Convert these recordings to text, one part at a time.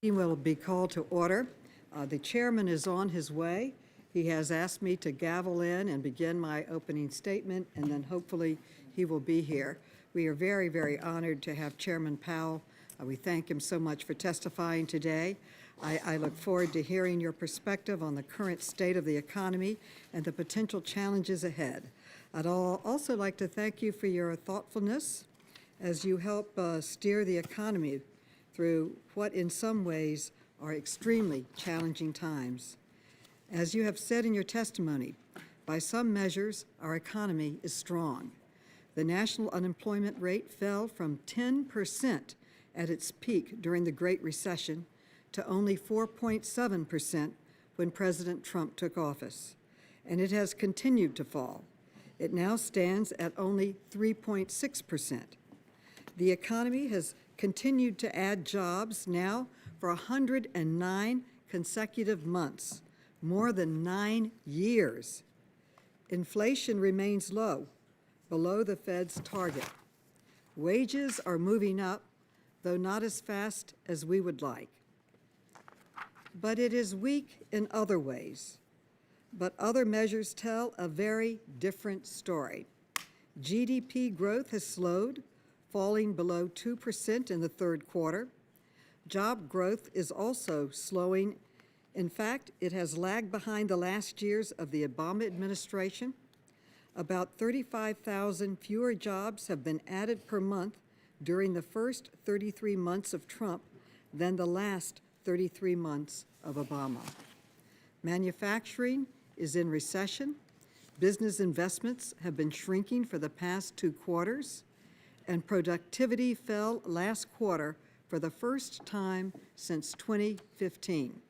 Meeting will be called to order. The chairman is on his way. He has asked me to gavel in and begin my opening statement, and then hopefully he will be here. We are very, very honored to have Chairman Powell. We thank him so much for testifying today. I look forward to hearing your perspective on the current state of the economy and the potential challenges ahead. I'd also like to thank you for your thoughtfulness as you help steer the economy through what in some ways are extremely challenging times. As you have said in your testimony, by some measures, our economy is strong. The national unemployment rate fell from 10% at its peak during the Great Recession to only 4.7% when President Trump took office, and it has continued to fall. It now stands at only 3.6%. The economy has continued to add jobs now for 109 consecutive months, more than 9 years. Inflation remains low, below the Fed's target. Wages are moving up, though not as fast as we would like. But it is weak in other ways. But other measures tell a very different story. GDP growth has slowed, falling below 2% in the third quarter. Job growth is also slowing. In fact, it has lagged behind the last years of the Obama administration. About 35,000 fewer jobs have been added per month during the first 33 months of Trump than the last 33 months of Obama. Manufacturing is in recession. Business investments have been shrinking for the past 2 quarters, and productivity fell last quarter for the first time since 2015.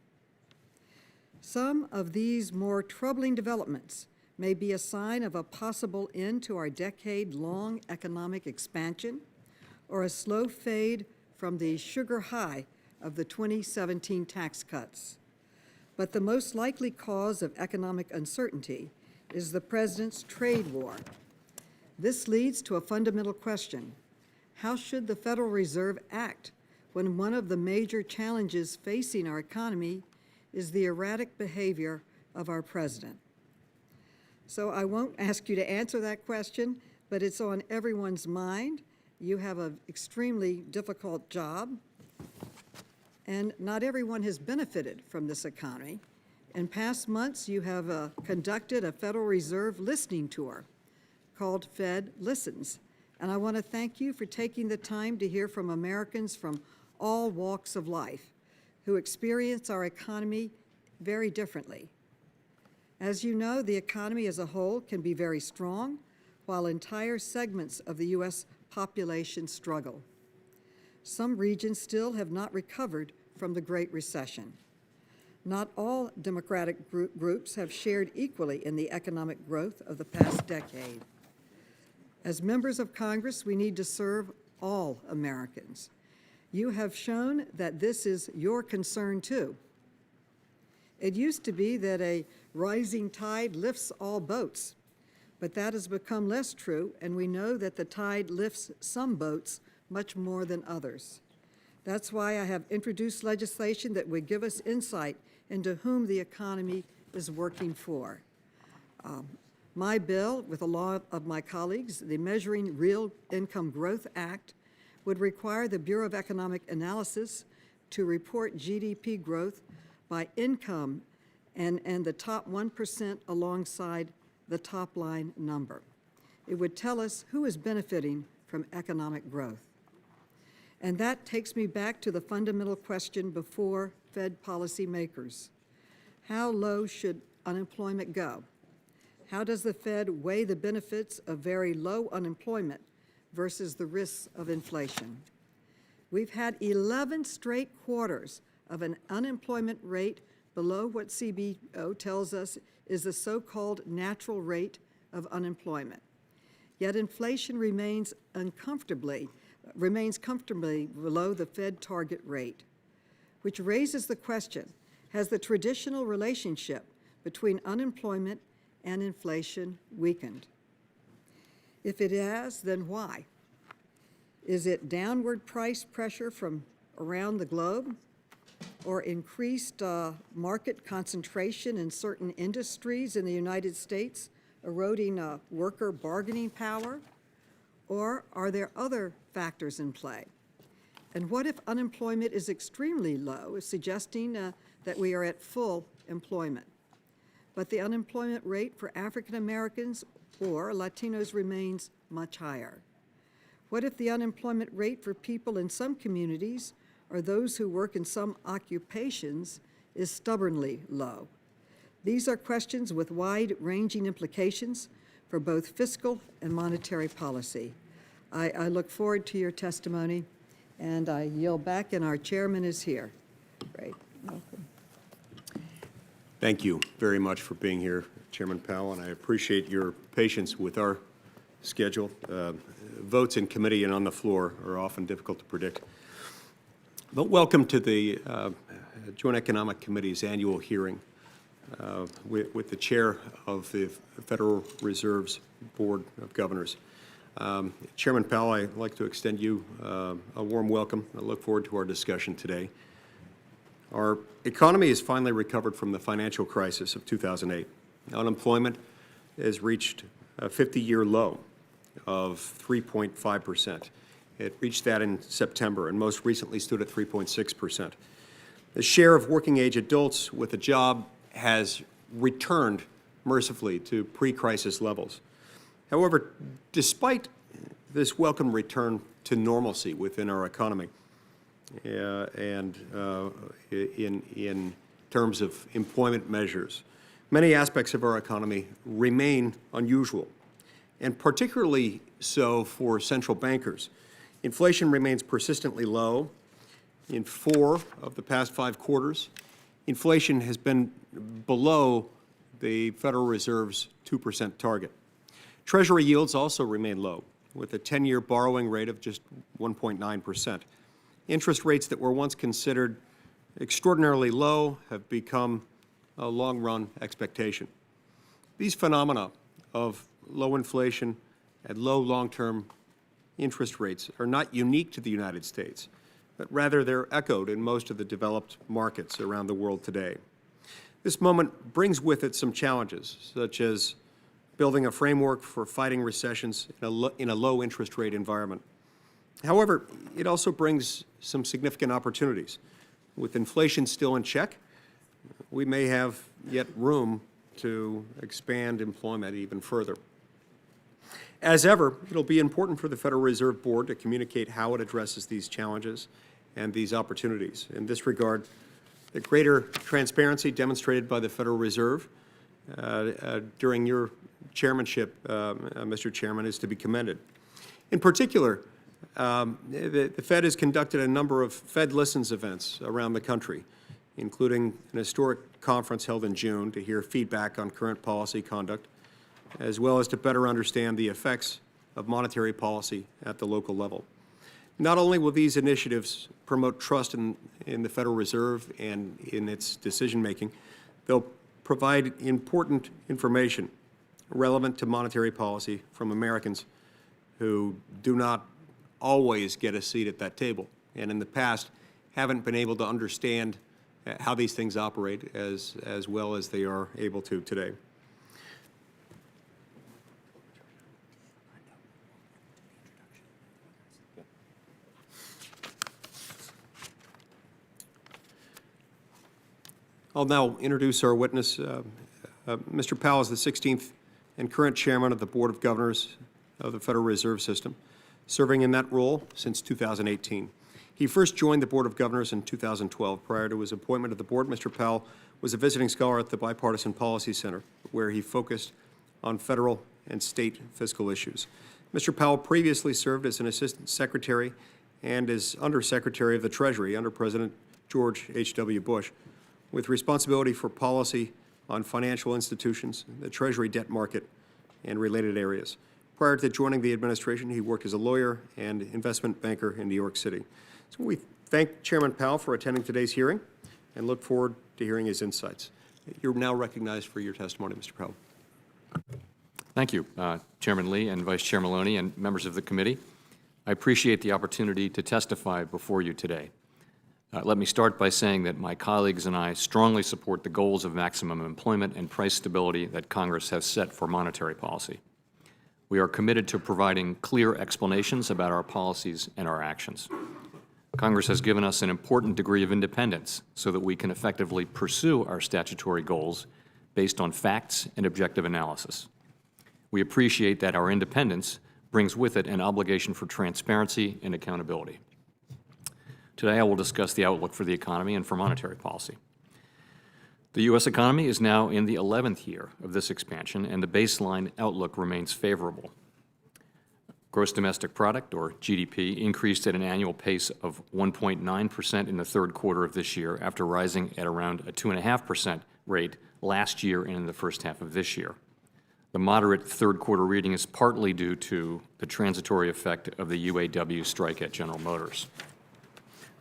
Some of these more troubling developments may be a sign of a possible end to our decade-long economic expansion or a slow fade from the sugar high of the 2017 tax cuts. But the most likely cause of economic uncertainty is the president's trade war. This leads to a fundamental question. How should the Federal Reserve act when one of the major challenges facing our economy is the erratic behavior of our president? So I won't ask you to answer that question, but it's on everyone's mind. You have an extremely difficult job, and not everyone has benefited from this economy. In past months, you have conducted a Federal Reserve listening tour called Fed Listens, and I want to thank you for taking the time to hear from Americans from all walks of life who experience our economy very differently. As you know, the economy as a whole can be very strong, while entire segments of the U.S. population struggle. Some regions still have not recovered from the Great Recession. Not all democratic groups have shared equally in the economic growth of the past decade. As members of Congress, we need to serve all Americans. You have shown that this is your concern too. It used to be that a rising tide lifts all boats, but that has become less true, and we know that the tide lifts some boats much more than others. That's why I have introduced legislation that would give us insight into whom the economy is working for. My bill, with a lot of my colleagues, the Measuring Real Income Growth Act, would require the Bureau of Economic Analysis to report GDP growth by income and the top 1% alongside the top line number. It would tell us who is benefiting from economic growth. And that takes me back to the fundamental question before Fed policymakers. How low should unemployment go? How does the Fed weigh the benefits of very low unemployment versus the risks of inflation? We've had 11 straight quarters of an unemployment rate below what CBO tells us is the so-called natural rate of unemployment. Yet inflation remains comfortably below the Fed target rate, which raises the question, has the traditional relationship between unemployment and inflation weakened? If it has, then why? Is it downward price pressure from around the globe? or increased market concentration in certain industries in the United States, eroding worker bargaining power? Or are there other factors in play? And what if unemployment is extremely low, suggesting that we are at full employment, but the unemployment rate for African Americans or Latinos remains much higher? What if the unemployment rate for people in some communities or those who work in some occupations is stubbornly low? These are questions with wide-ranging implications for both fiscal and monetary policy. I look forward to your testimony, and I yield back, and our chairman is here. Great. Welcome. Thank you very much for being here, Chairman Powell, and I appreciate your patience with our schedule. Votes in committee and on the floor are often difficult to predict. But welcome to the Joint Economic Committee's annual hearing with the chair of the Federal Reserve's Board of Governors. Chairman Powell, I'd like to extend you a warm welcome. I look forward to our discussion today. Our economy has finally recovered from the financial crisis of 2008. Unemployment has reached a 50-year low of 3.5%. It reached that in September and most recently stood at 3.6%. The share of working-age adults with a job has returned mercifully to pre-crisis levels. However, despite this welcome return to normalcy within our economy, and in terms of employment measures, many aspects of our economy remain unusual, and particularly so for central bankers. Inflation remains persistently low. In 4 of the past 5 quarters, inflation has been below the Federal Reserve's 2% target. Treasury yields also remain low, with a 10-year borrowing rate of just 1.9%. Interest rates that were once considered extraordinarily low have become a long-run expectation. These phenomena of low inflation and low long-term interest rates are not unique to the United States, but rather they're echoed in most of the developed markets around the world today. This moment brings with it some challenges, such as building a framework for fighting recessions in a low interest rate environment. However, it also brings some significant opportunities. With inflation still in check, we may have yet room to expand employment even further. As ever, it'll be important for the Federal Reserve Board to communicate how it addresses these challenges and these opportunities. In this regard, the greater transparency demonstrated by the Federal Reserve during your chairmanship, Mr. Chairman, is to be commended. In particular, the Fed has conducted a number of Fed Listens events around the country, including an historic conference held in June to hear feedback on current policy conduct, as well as to better understand the effects of monetary policy at the local level. Not only will these initiatives promote trust in the Federal Reserve and in its decision-making, they'll provide important information relevant to monetary policy from Americans who do not always get a seat at that table, and in the past haven't been able to understand how these things operate as well as they are able to today. I'll now introduce our witness. Mr. Powell is the 16th and current chairman of the Board of Governors of the Federal Reserve System, serving in that role since 2018. He first joined the Board of Governors in 2012. Prior to his appointment to the board, Mr. Powell was a visiting scholar at the Bipartisan Policy Center, where he focused on federal and state fiscal issues. Mr. Powell previously served as an assistant secretary and as undersecretary of the Treasury under President George H.W. Bush, with responsibility for policy on financial institutions, the Treasury debt market, and related areas. Prior to joining the administration, he worked as a lawyer and investment banker in New York City. So we thank Chairman Powell for attending today's hearing and look forward to hearing his insights. You're now recognized for your testimony, Mr. Powell. Thank you, Chairman Lee and Vice Chair Maloney and members of the committee. I appreciate the opportunity to testify before you today. Let me start by saying that my colleagues and I strongly support the goals of maximum employment and price stability that Congress has set for monetary policy. We are committed to providing clear explanations about our policies and our actions. Congress has given us an important degree of independence so that we can effectively pursue our statutory goals based on facts and objective analysis. We appreciate that our independence brings with it an obligation for transparency and accountability. Today, I will discuss the outlook for the economy and for monetary policy. The U.S. economy is now in the 11th year of this expansion, and the baseline outlook remains favorable. Gross domestic product, or GDP, increased at an annual pace of 1.9% in the third quarter of this year after rising at around a 2.5% rate last year and in the first half of this year. The moderate third quarter reading is partly due to the transitory effect of the UAW strike at General Motors.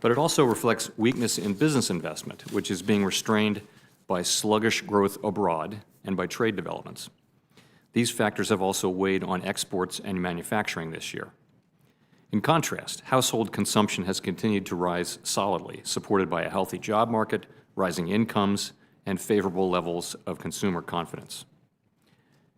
But it also reflects weakness in business investment, which is being restrained by sluggish growth abroad and by trade developments. These factors have also weighed on exports and manufacturing this year. In contrast, household consumption has continued to rise solidly, supported by a healthy job market, rising incomes, and favorable levels of consumer confidence.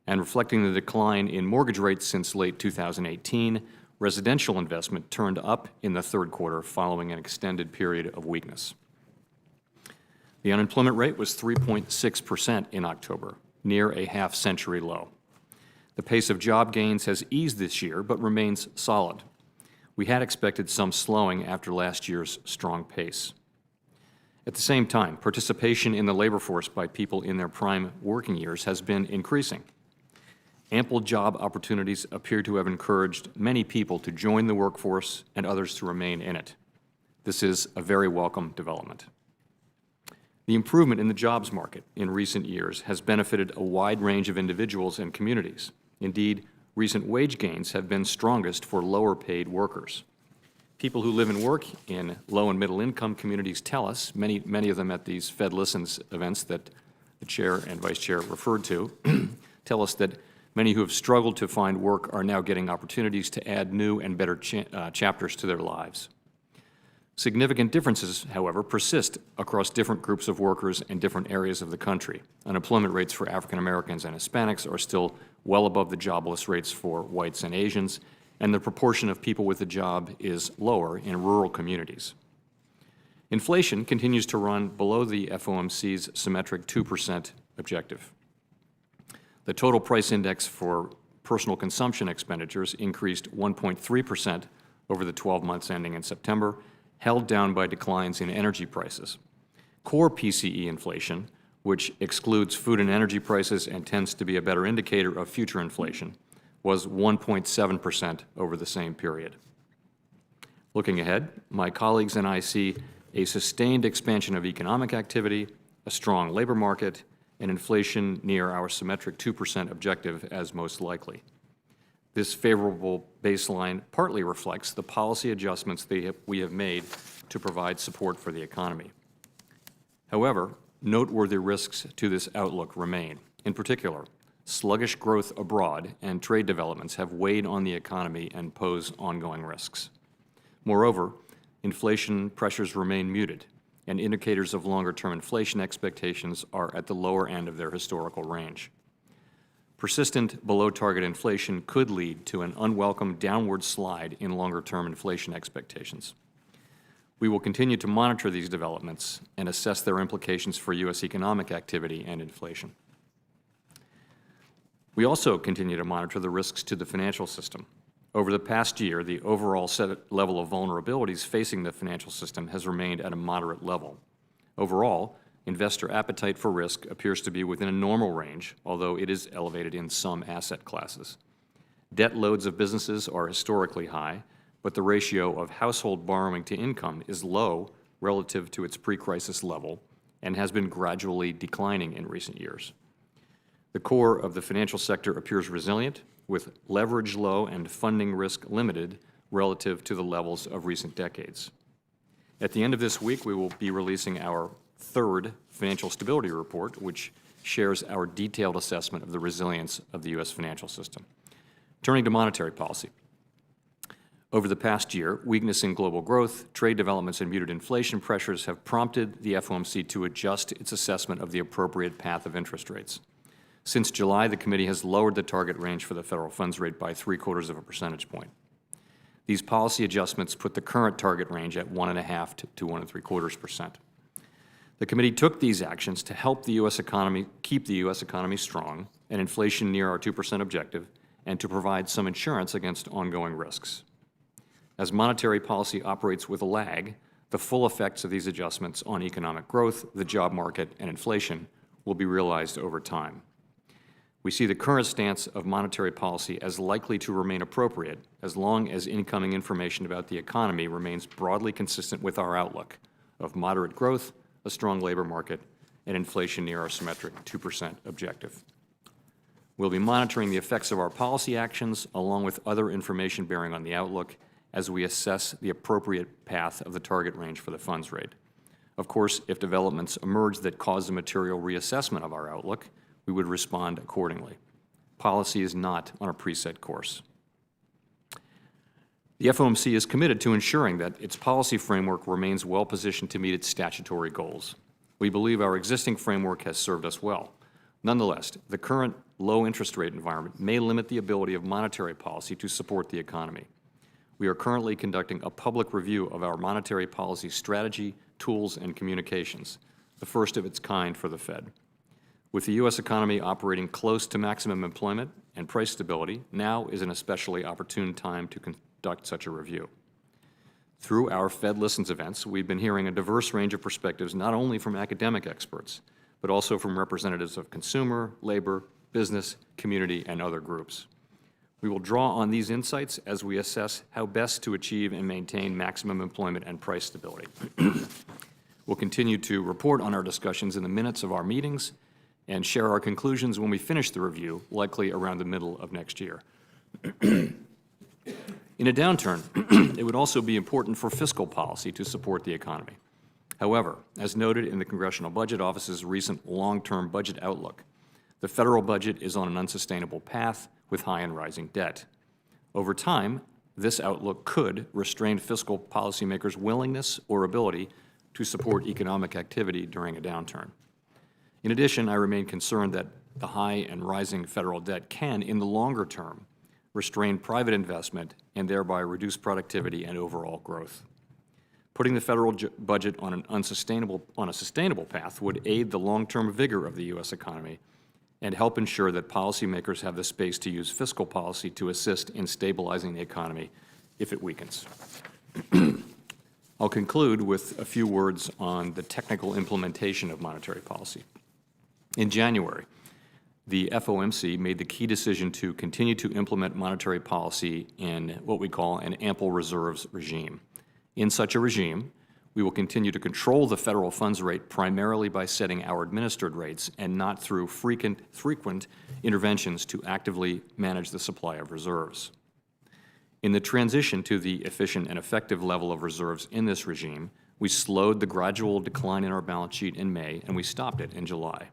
And reflecting the decline in mortgage rates since late 2018, residential investment turned up in the third quarter following an extended period of weakness. The unemployment rate was 3.6% in October, near a half-century low. The pace of job gains has eased this year, but remains solid. We had expected some slowing after last year's strong pace. At the same time, participation in the labor force by people in their prime working years has been increasing. Ample job opportunities appear to have encouraged many people to join the workforce and others to remain in it. This is a very welcome development. The improvement in the jobs market in recent years has benefited a wide range of individuals and communities. Indeed, recent wage gains have been strongest for lower-paid workers. People who live and work in low- and middle-income communities tell us, many of them at these Fed Listens events that the Chair and Vice Chair referred to, tell us that many who have struggled to find work are now getting opportunities to add new and better chapters to their lives. Significant differences, however, persist across different groups of workers in different areas of the country. Unemployment rates for African Americans and Hispanics are still well above the jobless rates for whites and Asians, and the proportion of people with a job is lower in rural communities. Inflation continues to run below the FOMC's symmetric 2% objective. The total price index for personal consumption expenditures increased 1.3% over the 12 months ending in September, held down by declines in energy prices. Core PCE inflation, which excludes food and energy prices and tends to be a better indicator of future inflation, was 1.7% over the same period. Looking ahead, my colleagues and I see a sustained expansion of economic activity, a strong labor market, and inflation near our symmetric 2% objective as most likely. This favorable baseline partly reflects the policy adjustments we have made to provide support for the economy. However, noteworthy risks to this outlook remain. In particular, sluggish growth abroad and trade developments have weighed on the economy and pose ongoing risks. Moreover, inflation pressures remain muted, and indicators of longer-term inflation expectations are at the lower end of their historical range. Persistent below-target inflation could lead to an unwelcome downward slide in longer-term inflation expectations. We will continue to monitor these developments and assess their implications for U.S. economic activity and inflation. We also continue to monitor the risks to the financial system. Over the past year, the overall level of vulnerabilities facing the financial system has remained at a moderate level. Overall, investor appetite for risk appears to be within a normal range, although it is elevated in some asset classes. Debt loads of businesses are historically high, but the ratio of household borrowing to income is low relative to its pre-crisis level and has been gradually declining in recent years. The core of the financial sector appears resilient, with leverage low and funding risk limited relative to the levels of recent decades. At the end of this week, we will be releasing our third financial stability report, which shares our detailed assessment of the resilience of the U.S. financial system. Turning to monetary policy. Over the past year, weakness in global growth, trade developments, and muted inflation pressures have prompted the FOMC to adjust its assessment of the appropriate path of interest rates. Since July, the committee has lowered the target range for the federal funds rate by 0.75 of a percentage point. These policy adjustments put the current target range at 1.5 to 1.75%. The committee took these actions to help the U.S. economy keep the U.S. economy strong and inflation near our 2% objective, and to provide some insurance against ongoing risks. As monetary policy operates with a lag, the full effects of these adjustments on economic growth, the job market, and inflation will be realized over time. We see the current stance of monetary policy as likely to remain appropriate as long as incoming information about the economy remains broadly consistent with our outlook of moderate growth, a strong labor market, and inflation near our symmetric 2% objective. We'll be monitoring the effects of our policy actions along with other information bearing on the outlook as we assess the appropriate path of the target range for the funds rate. Of course, if developments emerge that cause a material reassessment of our outlook, we would respond accordingly. Policy is not on a preset course. The FOMC is committed to ensuring that its policy framework remains well-positioned to meet its statutory goals. We believe our existing framework has served us well. Nonetheless, the current low interest rate environment may limit the ability of monetary policy to support the economy. We are currently conducting a public review of our monetary policy strategy, tools, and communications, the first of its kind for the Fed. With the U.S. economy operating close to maximum employment and price stability, now is an especially opportune time to conduct such a review. Through our Fed Listens events, we've been hearing a diverse range of perspectives not only from academic experts, but also from representatives of consumer, labor, business, community, and other groups. We will draw on these insights as we assess how best to achieve and maintain maximum employment and price stability. We'll continue to report on our discussions in the minutes of our meetings and share our conclusions when we finish the review, likely around the middle of next year. In a downturn, it would also be important for fiscal policy to support the economy. However, as noted in the Congressional Budget Office's recent long-term budget outlook, the federal budget is on an unsustainable path with high and rising debt. Over time, this outlook could restrain fiscal policymakers' willingness or ability to support economic activity during a downturn. In addition, I remain concerned that the high and rising federal debt can, in the longer term, restrain private investment and thereby reduce productivity and overall growth. Putting the federal budget on a sustainable path would aid the long-term vigor of the U.S. economy and help ensure that policymakers have the space to use fiscal policy to assist in stabilizing the economy if it weakens. I'll conclude with a few words on the technical implementation of monetary policy. In January, the FOMC made the key decision to continue to implement monetary policy in what we call an ample reserves regime. In such a regime, we will continue to control the federal funds rate primarily by setting our administered rates and not through frequent interventions to actively manage the supply of reserves. In the transition to the efficient and effective level of reserves in this regime, we slowed the gradual decline in our balance sheet in May, and we stopped it in July.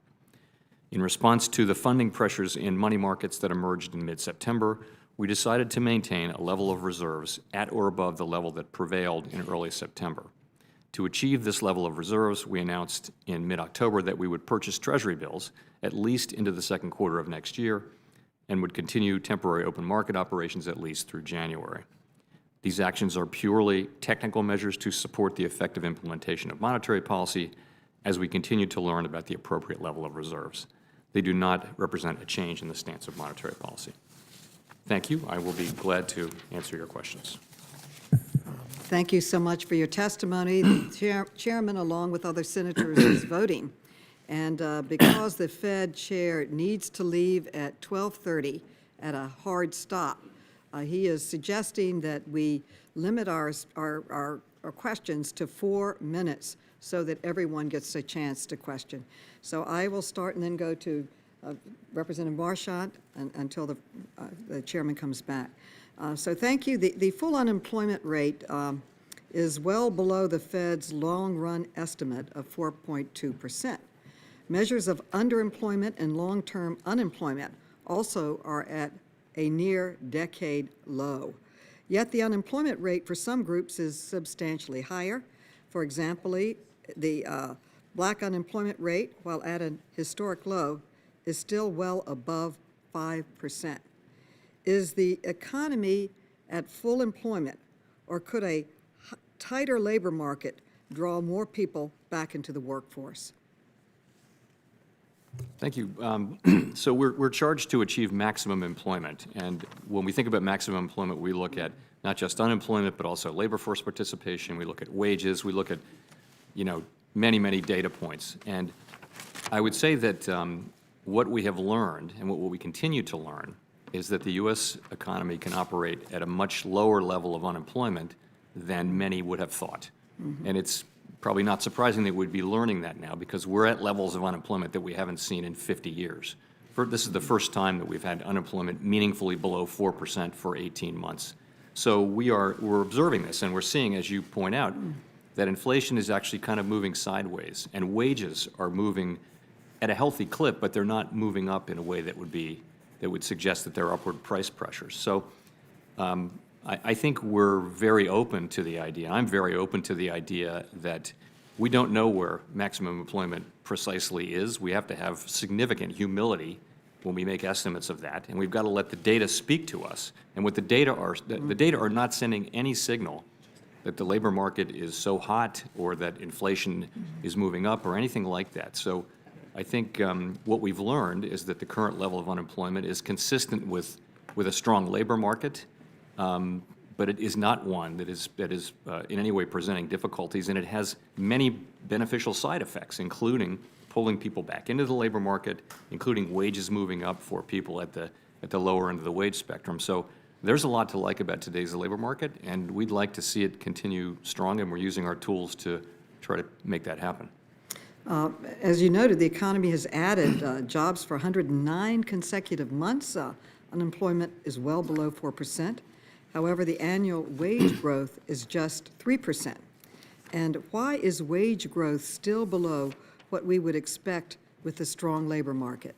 In response to the funding pressures in money markets that emerged in mid-September, we decided to maintain a level of reserves at or above the level that prevailed in early September. To achieve this level of reserves, we announced in mid-October that we would purchase Treasury bills at least into the second quarter of next year and would continue temporary open market operations at least through January. These actions are purely technical measures to support the effective implementation of monetary policy as we continue to learn about the appropriate level of reserves. They do not represent a change in the stance of monetary policy. Thank you. I will be glad to answer your questions. Thank you so much for your testimony. The chairman, along with other senators, is voting. And because the Fed chair needs to leave at 12:30 at a hard stop, he is suggesting that we limit our questions to 4 minutes so that everyone gets a chance to question. So I will start and then go to Representative Marchant until the chairman comes back. So thank you. The full unemployment rate is well below the Fed's long-run estimate of 4.2%. Measures of underemployment and long-term unemployment also are at a near-decade low. Yet the unemployment rate for some groups is substantially higher. For example, the black unemployment rate, while at a historic low, is still well above 5%. Is the economy at full employment, or could a tighter labor market draw more people back into the workforce? Thank you. So we're charged to achieve maximum employment, and when we think about maximum employment, we look at not just unemployment, but also labor force participation. We look at wages. We look at, many, many data points. And I would say that what we have learned and what we continue to learn is that the U.S. economy can operate at a much lower level of unemployment than many would have thought. And it's probably not surprising that we'd be learning that now, because we're at levels of unemployment that we haven't seen in 50 years. This is the first time that we've had unemployment meaningfully below 4% for 18 months. So we're observing this, and we're seeing, as you point out, that inflation is actually kind of moving sideways, and wages are moving at a healthy clip, but they're not moving up in a way that would suggest that there are upward price pressures. So I think we're very open to the idea. I'm very open to the idea that we don't know where maximum employment precisely is. We have to have significant humility when we make estimates of that, and we've got to let the data speak to us. And what the data are not sending any signal that the labor market is so hot or that inflation is moving up or anything like that. So I think what we've learned is that the current level of unemployment is consistent with a strong labor market, but it is not one that is in any way presenting difficulties, and it has many beneficial side effects, including pulling people back into the labor market, including wages moving up for people at the lower end of the wage spectrum. So there's a lot to like about today's labor market, and we'd like to see it continue strong, and we're using our tools to try to make that happen. As you noted, the economy has added jobs for 109 consecutive months. Unemployment is well below 4%. However, the annual wage growth is just 3%. And why is wage growth still below what we would expect with a strong labor market?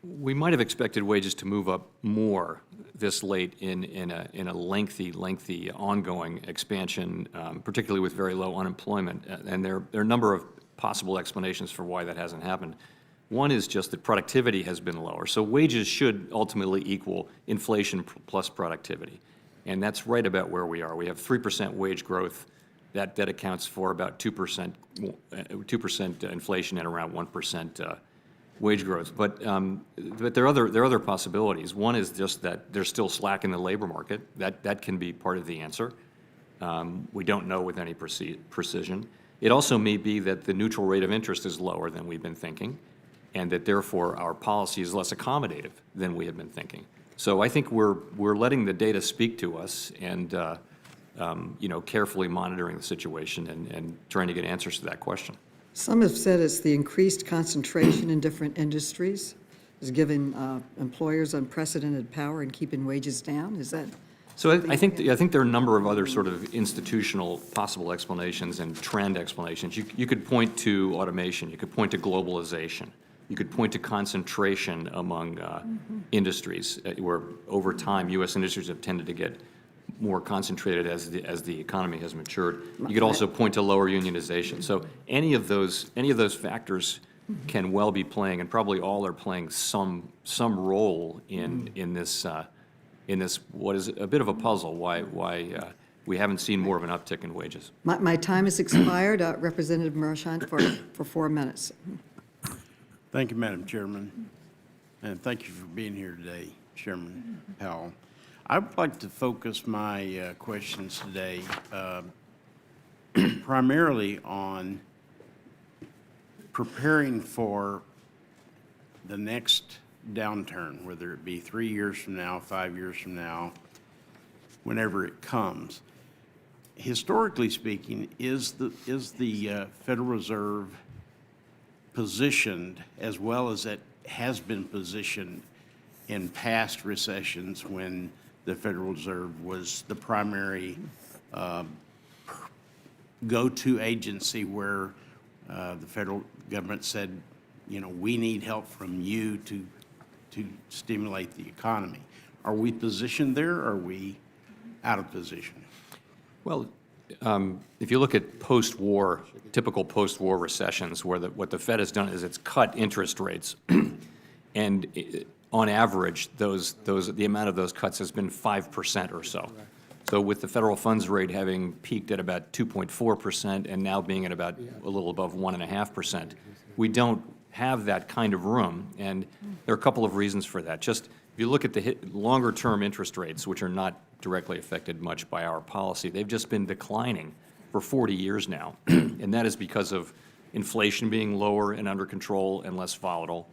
We might have expected wages to move up more this late in a lengthy ongoing expansion, particularly with very low unemployment. And there are a number of possible explanations for why that hasn't happened. One is just that productivity has been lower. So wages should ultimately equal inflation plus productivity. And that's right about where we are. We have 3% wage growth. That accounts for about 2% inflation and around 1% wage growth. But there are other possibilities. One is just that there's still slack in the labor market. That can be part of the answer. We don't know with any precision. It also may be that the neutral rate of interest is lower than we've been thinking, and that therefore our policy is less accommodative than we had been thinking. So I think we're letting the data speak to us, and carefully monitoring the situation and trying to get answers to that question. Some have said it's the increased concentration in different industries is giving employers unprecedented power in keeping wages down. Is that? So I think there are a number of other sort of institutional possible explanations and trend explanations. You could point to automation. You could point to globalization. You could point to concentration among industries, where over time U.S. industries have tended to get more concentrated as the economy has matured. You could also point to lower unionization. So any of those factors can well be playing, and probably all are playing some role in this what is a bit of a puzzle. Why we haven't seen more of an uptick in wages. My time has expired. Representative Marchant for 4 minutes. Thank you, Madam Chairman, and thank you for being here today, Chairman Powell. I would like to focus my questions today primarily on preparing for the next downturn, whether it be 3 years from now, 5 years from now, whenever it comes. Historically speaking, is the Federal Reserve positioned as well as it has been positioned in past recessions when the Federal Reserve was the primary go-to agency where the federal government said, we need help from you to stimulate the economy? Are we positioned there, or are we out of position? Well, if you look at post-war, typical post-war recessions, where what the Fed has done is it's cut interest rates, and on average, the amount of those cuts has been 5% or so. So with the federal funds rate having peaked at about 2.4% and now being at about a little above 1.5%, we don't have that kind of room, and there are a couple of reasons for that. Just if you look at the longer-term interest rates, which are not directly affected much by our policy, they've just been declining for 40 years now, and that is because of inflation being lower and under control and less volatile,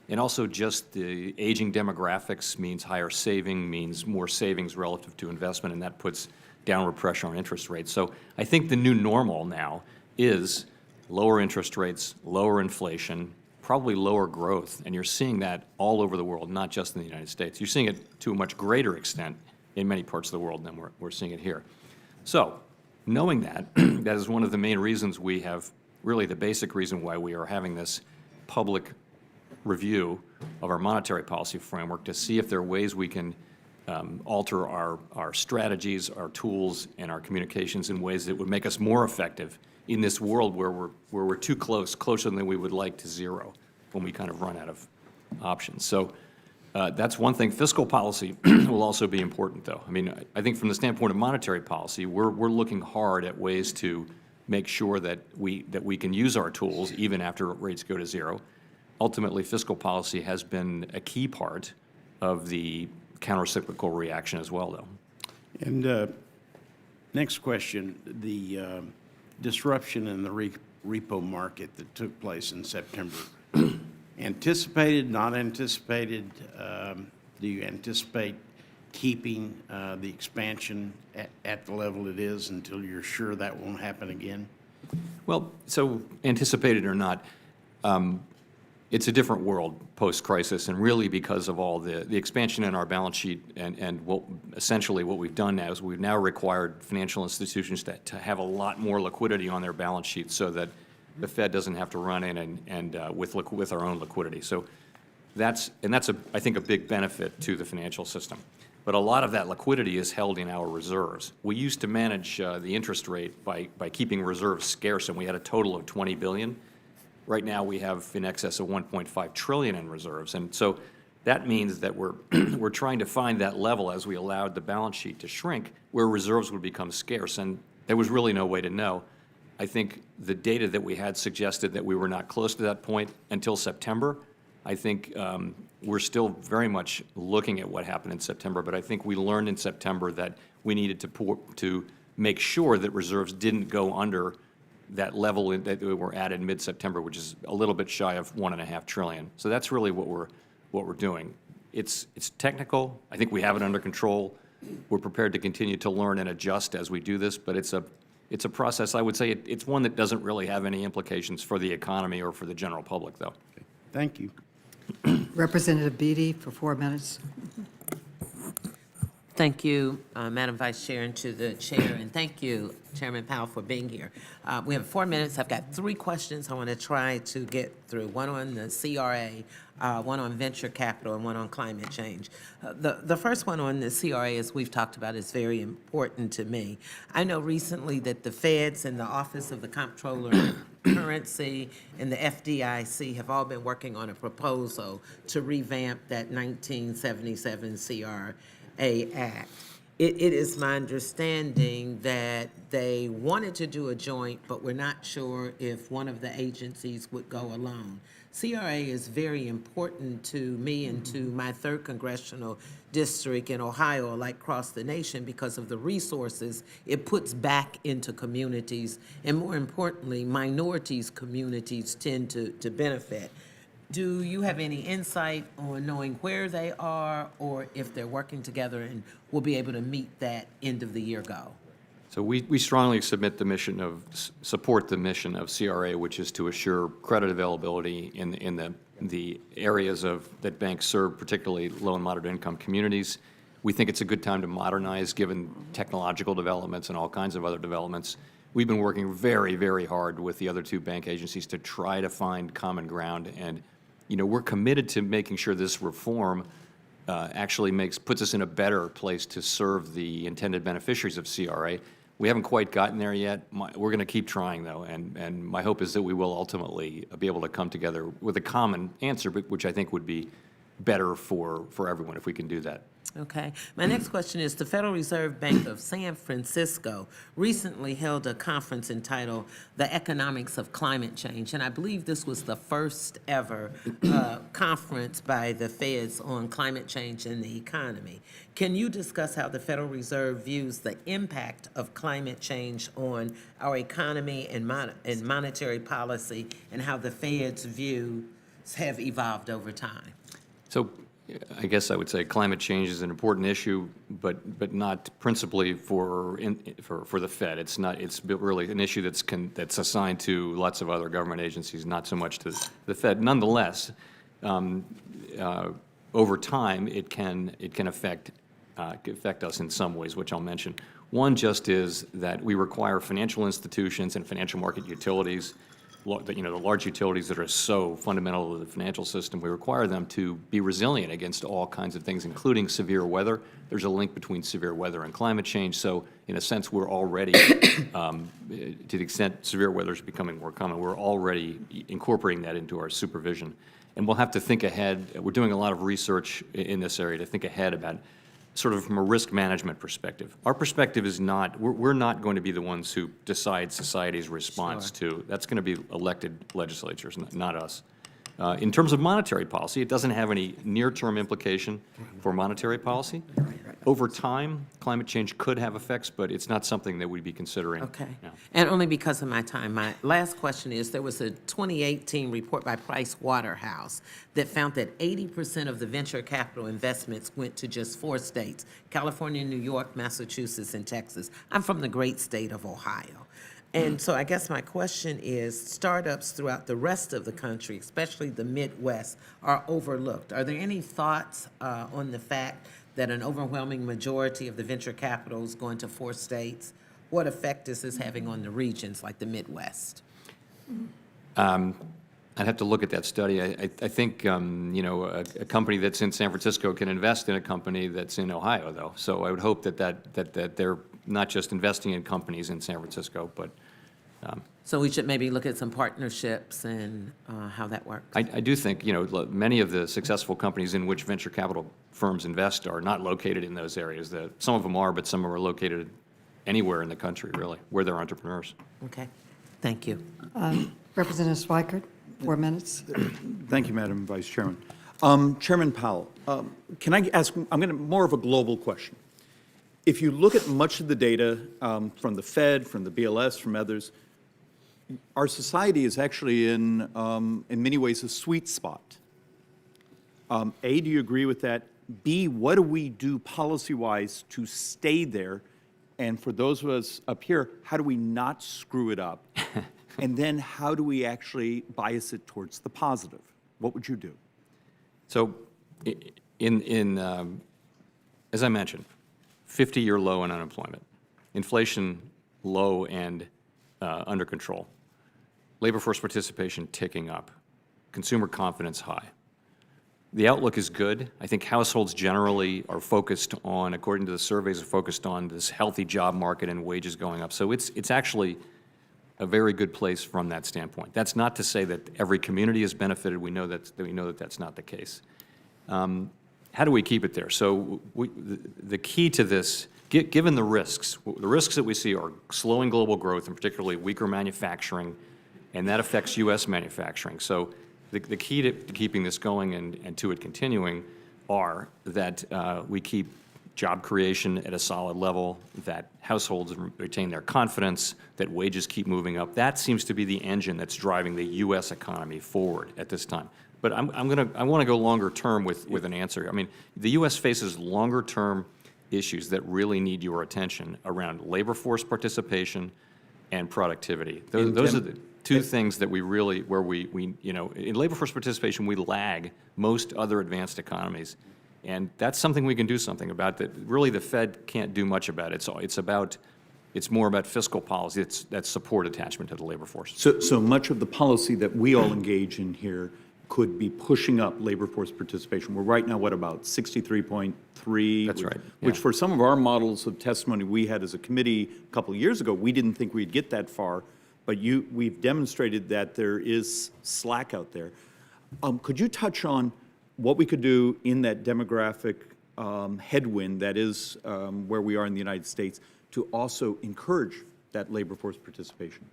and also just the aging demographics means higher saving, means more savings relative to investment, and that puts downward pressure on interest rates. So I think the new normal now is lower interest rates, lower inflation, probably lower growth, and you're seeing that all over the world, not just in the United States. You're seeing it to a much greater extent in many parts of the world than we're seeing it here. So, knowing that, that is one of the main reasons we have, really the basic reason why we are having this public review of our monetary policy framework to see if there are ways we can alter our strategies, our tools, and our communications in ways that would make us more effective in this world where we're too close, closer than we would like to zero, when we kind of run out of options. So that's one thing. Fiscal policy will also be important, though. I mean, I think from the standpoint of monetary policy, we're looking hard at ways to make sure that we can use our tools even after rates go to zero. Ultimately, fiscal policy has been a key part of the countercyclical reaction as well, though. And next question, the disruption in the repo market that took place in September. Anticipated, not anticipated? Do you anticipate keeping the expansion at the level it is until you're sure that won't happen again? Well, so anticipated or not, it's a different world post-crisis, and really because of all the expansion in our balance sheet and essentially what we've done now is we've now required financial institutions to have a lot more liquidity on their balance sheets so that the Fed doesn't have to run in and with our own liquidity. So that's I think a big benefit to the financial system. But a lot of that liquidity is held in our reserves. We used to manage the interest rate by keeping reserves scarce, and we had a total of $20 billion. Right now, we have in excess of $1.5 trillion in reserves, and so that means that we're trying to find that level as we allowed the balance sheet to shrink, where reserves would become scarce, and there was really no way to know. I think the data that we had suggested that we were not close to that point until September. I think we're still very much looking at what happened in September, but I think we learned in September that we needed to make sure that reserves didn't go under that level that we were at in mid-September, which is a little bit shy of $1.5 trillion. So that's really what we're doing. It's technical. I think we have it under control. We're prepared to continue to learn and adjust as we do this, but it's a process. I would say it's one that doesn't really have any implications for the economy or for the general public, though. Thank you. Representative Beatty for 4 minutes. Thank you, Madam Vice Chair, and to the Chair, and thank you, Chairman Powell, for being here. We have 4 minutes. I've got 3 questions I want to try to get through, one on the CRA, one on venture capital, and one on climate change. The first one on the CRA, as we've talked about, is very important to me. I know recently that the Feds and the Office of the Comptroller Currency and the FDIC have all been working on a proposal to revamp that 1977 CRA Act. It is my understanding that they wanted to do a joint, but we're not sure if one of the agencies would go alone. CRA is very important to me and to my 3rd congressional district in Ohio, like across the nation, because of the resources it puts back into communities, and more importantly, minorities communities tend to benefit. Do you have any insight on knowing where they are or if they're working together and will be able to meet that end of the year goal? So we strongly support the mission of CRA, which is to assure credit availability in the areas that banks serve, particularly low and moderate income communities. We think it's a good time to modernize given technological developments and all kinds of other developments. We've been working very, very hard with the other 2 bank agencies to try to find common ground, and we're committed to making sure this reform actually puts us in a better place to serve the intended beneficiaries of CRA. We haven't quite gotten there yet. We're going to keep trying, though, and my hope is that we will ultimately be able to come together with a common answer, which I think would be better for everyone if we can do that. Okay. My next question is, the Federal Reserve Bank of San Francisco recently held a conference entitled The Economics of Climate Change, and I believe this was the first ever conference by the Feds on climate change and the economy. Can you discuss how the Federal Reserve views the impact of climate change on our economy and monetary policy, and how the Fed's views have evolved over time? So I guess I would say climate change is an important issue, but not principally for the Fed. It's not. It's really an issue that's assigned to lots of other government agencies, not so much to the Fed. Nonetheless, over time, it can affect us in some ways, which I'll mention. One just is that we require financial institutions and financial market utilities, the large utilities that are so fundamental to the financial system, we require them to be resilient against all kinds of things, including severe weather. There's a link between severe weather and climate change. So in a sense, we're already, to the extent severe weather is becoming more common, we're already incorporating that into our supervision. And we'll have to think ahead. We're doing a lot of research in this area to think ahead about sort of from a risk management perspective. Our perspective is not, we're not going to be the ones who decide society's response to, that's going to be elected legislatures, not us. In terms of monetary policy, it doesn't have any near-term implication for monetary policy. Over time, climate change could have effects, but it's not something that we'd be considering. Okay. now. And only because of my time, my last question is, there was a 2018 report by Price Waterhouse that found that 80% of the venture capital investments went to just 4 states, California, New York, Massachusetts, and Texas. I'm from the great state of Ohio. And so I guess my question is, startups throughout the rest of the country, especially the Midwest, are overlooked. Are there any thoughts on the fact that an overwhelming majority of the venture capital is going to 4 states? What effect is this having on the regions like the Midwest? I'd have to look at that study. I think, a company that's in San Francisco can invest in a company that's in Ohio, though. So I would hope that they're not just investing in companies in San Francisco, but. So we should maybe look at some partnerships and how that works. I do think, many of the successful companies in which venture capital firms invest are not located in those areas. Some of them are, but some are located anywhere in the country, really, where they're entrepreneurs. Okay, thank you. Representative Schweikert, 4 minutes. Thank you, Madam Vice Chairman. Chairman Powell, can I ask, I'm going to, more of a global question. If you look at much of the data from the Fed, from the BLS, from others, our society is actually in many ways, a sweet spot. A, do you agree with that? B, what do we do policy-wise to stay there? And for those of us up here, how do we not screw it up? And then how do we actually bias it towards the positive? What would you do? So as I mentioned, 50-year low in unemployment, inflation low and under control, labor force participation ticking up, consumer confidence high. The outlook is good. I think households generally are focused on, according to the surveys, are focused on this healthy job market and wages going up. So it's actually a very good place from that standpoint. That's not to say that every community has benefited. We know that that's not the case. How do we keep it there? So the key to this, given the risks that we see are slowing global growth and particularly weaker manufacturing, and that affects U.S. manufacturing. So the key to keeping this going and to it continuing are that we keep job creation at a solid level, that households retain their confidence, that wages keep moving up. That seems to be the engine that's driving the U.S. economy forward at this time. But I want to go longer term with an answer. I mean, the U.S. faces longer term issues that really need your attention around labor force participation and productivity. Those are the two things that we really, where we in labor force participation, we lag most other advanced economies. And that's something we can do something about that really the Fed can't do much about. It's more about fiscal policy. That's support attachment to the labor force. So much of the policy that we all engage in here could be pushing up labor force participation. We're right now, what, about 63.3? That's right, Which yeah. for some of our models of testimony we had as a committee a couple of years ago, we didn't think we'd get that far, but we've demonstrated that there is slack out there. Could you touch on what we could do in that demographic headwind that is where we are in the United States to also encourage that labor force participation?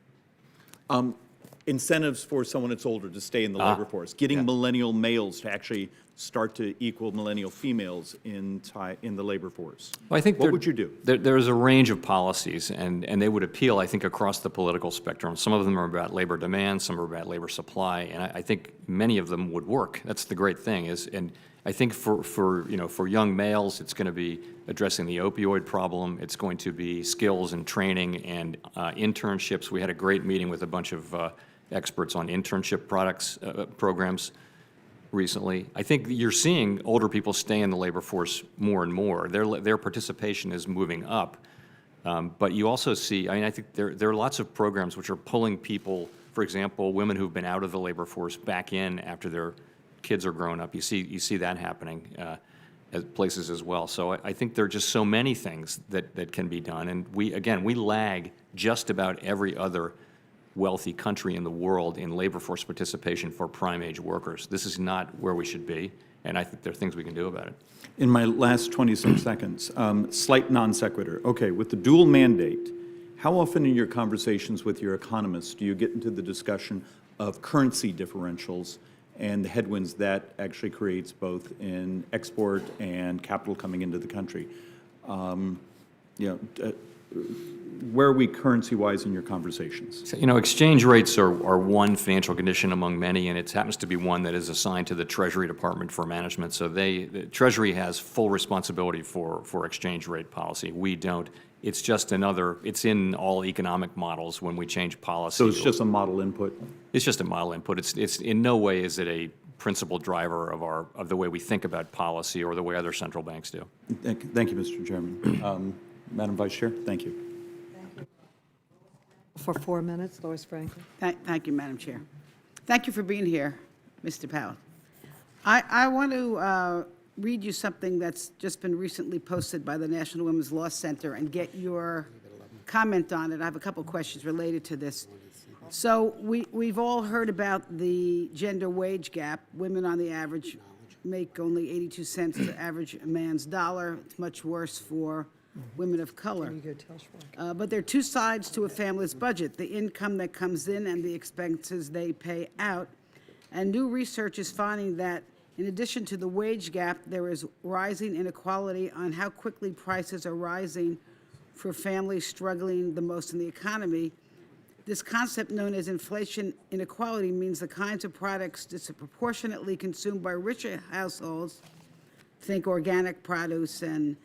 Incentives for someone that's older to stay in the labor force, getting millennial males to actually start to equal millennial females in the labor force. Well, I think what would you do? There's a range of policies, and they would appeal, I think, across the political spectrum. Some of them are about labor demand, some are about labor supply, and I think many of them would work. That's the great thing and I think for young males, it's going to be addressing the opioid problem. It's going to be skills and training and internships. We had a great meeting with a bunch of experts on internship programs recently. I think you're seeing older people stay in the labor force more and more. Their participation is moving up. But you also see, I think there are lots of programs which are pulling people, for example, women who've been out of the labor force back in after their kids are grown up. You see that happening at places as well. So I think there are just so many things that can be done. And we lag just about every other wealthy country in the world in labor force participation for prime age workers. This is not where we should be, and I think there are things we can do about it. In my last 20-some seconds, slight non sequitur. Okay, with the dual mandate, how often in your conversations with your economists do you get into the discussion of currency differentials and the headwinds that actually creates both in export and capital coming into the country? Where are we currency-wise in your conversations? So, exchange rates are one financial condition among many, and it happens to be one that is assigned to the Treasury Department for management. So the Treasury has full responsibility for exchange rate policy. We don't. It's just it's in all economic models when we change policy. So it's just a model input? It's just a model input. It's in no way is it a principal driver of the way we think about policy or the way other central banks do. Thank you, Mr. Chairman. Madam Vice Chair, thank you. For 4 minutes, Lois Franklin. Thank you, Madam Chair. Thank you for being here, Mr. Powell. I want to read you something that's just been recently posted by the National Women's Law Center and get your comment on it. I have a couple questions related to this. So we've all heard about the gender wage gap. Women on the average make only 82 cents to average man's dollar. It's much worse for women of color. But there are two sides to a family's budget, the income that comes in and the expenses they pay out. And new research is finding that in addition to the wage gap, there is rising inequality on how quickly prices are rising for families struggling the most in the economy. This concept known as inflation inequality means the kinds of products disproportionately consumed by richer households, think organic produce and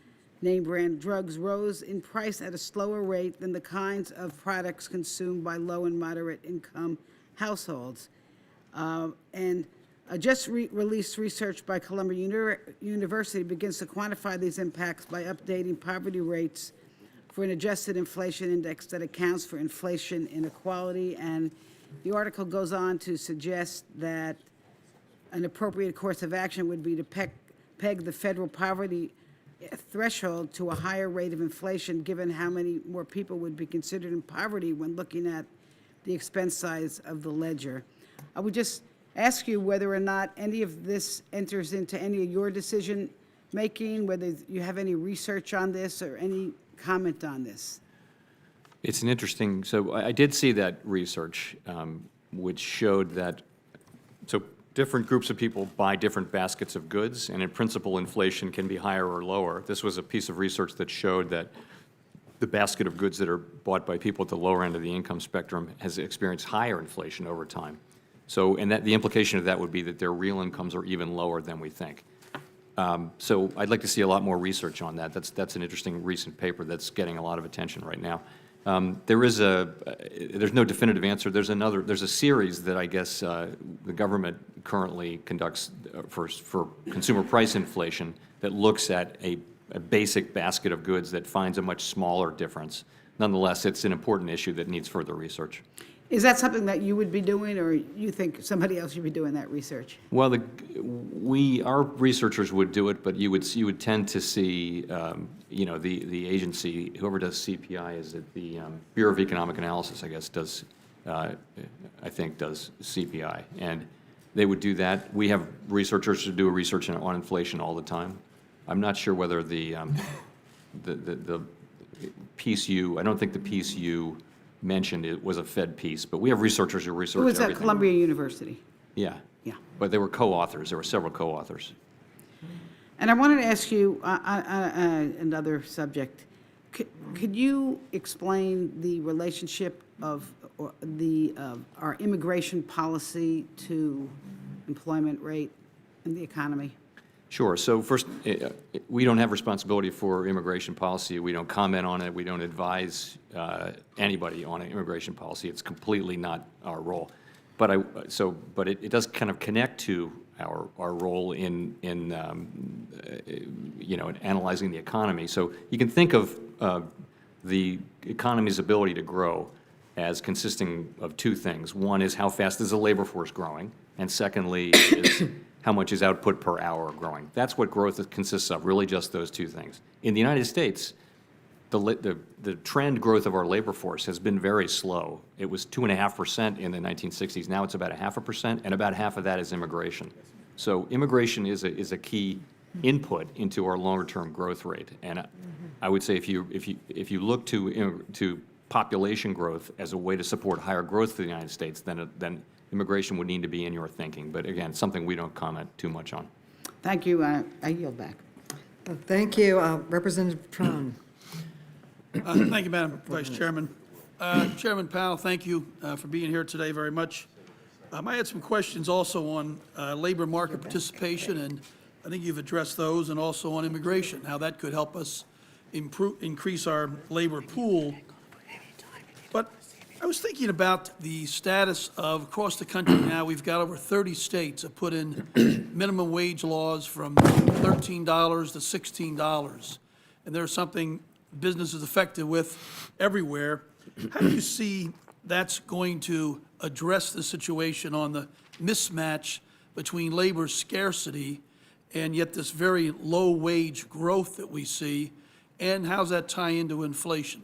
name brand drugs, rose in price at a slower rate than the kinds of products consumed by low and moderate income households. Just released research by Columbia University begins to quantify these impacts by updating poverty rates for an adjusted inflation index that accounts for inflation inequality. And the article goes on to suggest that an appropriate course of action would be to peg the federal poverty threshold to a higher rate of inflation, given how many more people would be considered in poverty when looking at the expense size of the ledger. I would just ask you whether or not any of this enters into any of your decision making, whether you have any research on this or any comment on this. It's an interesting, so I did see that research, which showed that, so different groups of people buy different baskets of goods, and in principle, inflation can be higher or lower. This was a piece of research that showed that the basket of goods that are bought by people at the lower end of the income spectrum has experienced higher inflation over time. So, and that the implication of that would be that their real incomes are even lower than we think. So I'd like to see a lot more research on that. That's an interesting recent paper that's getting a lot of attention right now. There's no definitive answer. There's a series that I guess the government currently conducts for consumer price inflation that looks at a basic basket of goods that finds a much smaller difference. Nonetheless, it's an important issue that needs further research. Is that something that you would be doing, or you think somebody else should be doing that research? Well, our researchers would do it, but you would tend to see, the agency, whoever does CPI, is it the Bureau of Economic Analysis, I guess, does CPI, and they would do that. We have researchers who do research on inflation all the time. I'm not sure whether the piece I don't think the piece you mentioned it was a Fed piece, but we have researchers who research It was everything. at Columbia University. Yeah. Yeah. But there were co-authors. There were several co-authors. And I wanted to ask you another subject. Could you explain the relationship of our immigration policy to employment rate in the economy? Sure. So first, we don't have responsibility for immigration policy. We don't comment on it. We don't advise anybody on an immigration policy. It's completely not our role. But it does kind of connect to our role in analyzing the economy. So you can think of the economy's ability to grow as consisting of two things. One is how fast is the labor force growing, and secondly is how much is output per hour growing. That's what growth consists of, really just those two things. In the United States, the trend growth of our labor force has been very slow. It was 2.5% in the 1960s. Now it's about 0.5%, and about half of that is immigration. So immigration is a key input into our longer-term growth rate. And I would say if you look to population growth as a way to support higher growth for the United States, then immigration would need to be in your thinking. But again, something we don't comment too much on. Thank you. I yield back. Thank you. Representative Trone. Thank you, Madam Vice Chairman. Chairman Powell, thank you for being here today very much. I had some questions also on labor market participation, and I think you've addressed those, and also on immigration, how that could help us increase our labor pool. But I was thinking about the status of across the country now. We've got over 30 states that put in minimum wage laws from $13 to $16, and there's something business is affected with everywhere. How do you see that's going to address the situation on the mismatch between labor scarcity and yet this very low wage growth that we see, and how's that tie into inflation?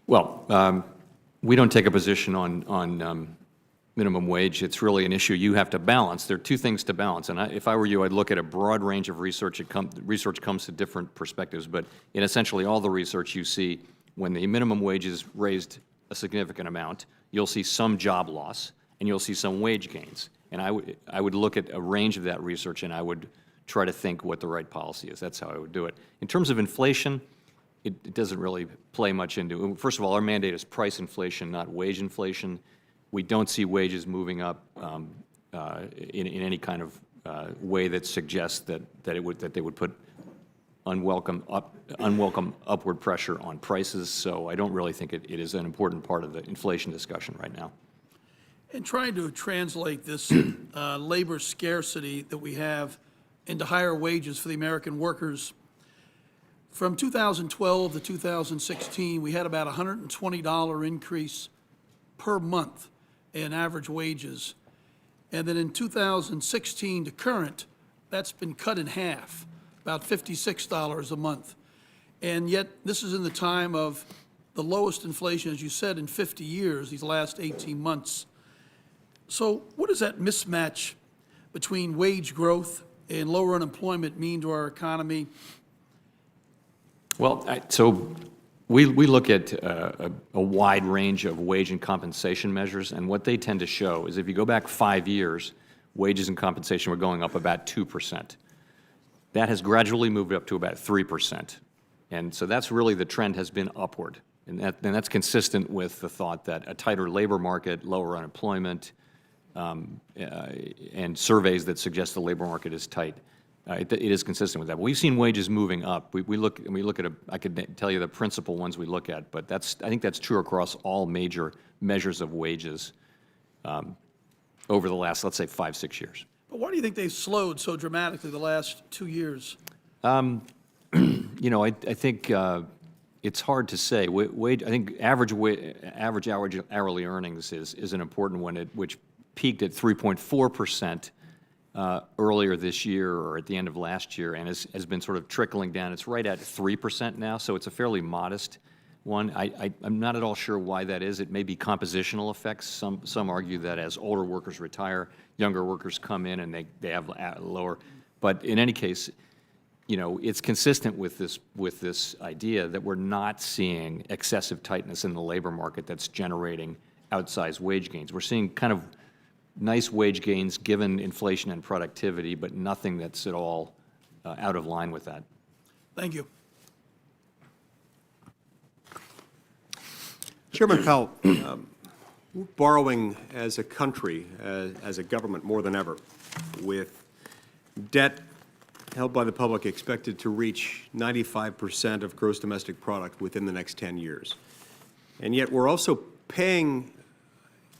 Well, we don't take a position on minimum wage. It's really an issue you have to balance. There are two things to balance, and if I were you, I'd look at a broad range of research. Research comes to different perspectives, but in essentially all the research you see, when the minimum wage is raised a significant amount, you'll see some job loss, and you'll see some wage gains. And I would look at a range of that research, and I would try to think what the right policy is. That's how I would do it. In terms of inflation, it doesn't really play much into it. First of all, our mandate is price inflation, not wage inflation. We don't see wages moving up in any kind of way that suggests that they would put unwelcome upward pressure on prices. So I don't really think it is an important part of the inflation discussion right now. And trying to translate this labor scarcity that we have into higher wages for the American workers. From 2012 to 2016, we had about a $120 increase per month in average wages. And then in 2016 to current, that's been cut in half, about $56 a month. And yet, this is in the time of the lowest inflation, as you said, in 50 years, these last 18 months. So what does that mismatch between wage growth and lower unemployment mean to our economy? Well, so we look at a wide range of wage and compensation measures, and what they tend to show is if you go back 5 years, wages and compensation were going up about 2%. That has gradually moved up to about 3%. And so that's really the trend has been upward. And that's consistent with the thought that a tighter labor market, lower unemployment, and surveys that suggest the labor market is tight. It is consistent with that. But we've seen wages moving up. We look at I could tell you the principal ones we look at, but I think that's true across all major measures of wages over the last, let's say, 5-6 years. But why do you think they've slowed so dramatically the last 2 years? I think It's hard to say. Wage, I think average hourly earnings is an important one, which peaked at 3.4% earlier this year or at the end of last year, and has been sort of trickling down. It's right at 3% now, so it's a fairly modest one. I'm not at all sure why that is. It may be compositional effects. Some argue that as older workers retire, younger workers come in and they have lower. But in any case, it's consistent with this idea that we're not seeing excessive tightness in the labor market that's generating outsized wage gains. We're seeing kind of nice wage gains given inflation and productivity, but nothing that's at all out of line with that. Thank you. Chairman Powell, we're borrowing as a country, as a government, more than ever, with debt held by the public expected to reach 95% of gross domestic product within the next 10 years. And yet we're also paying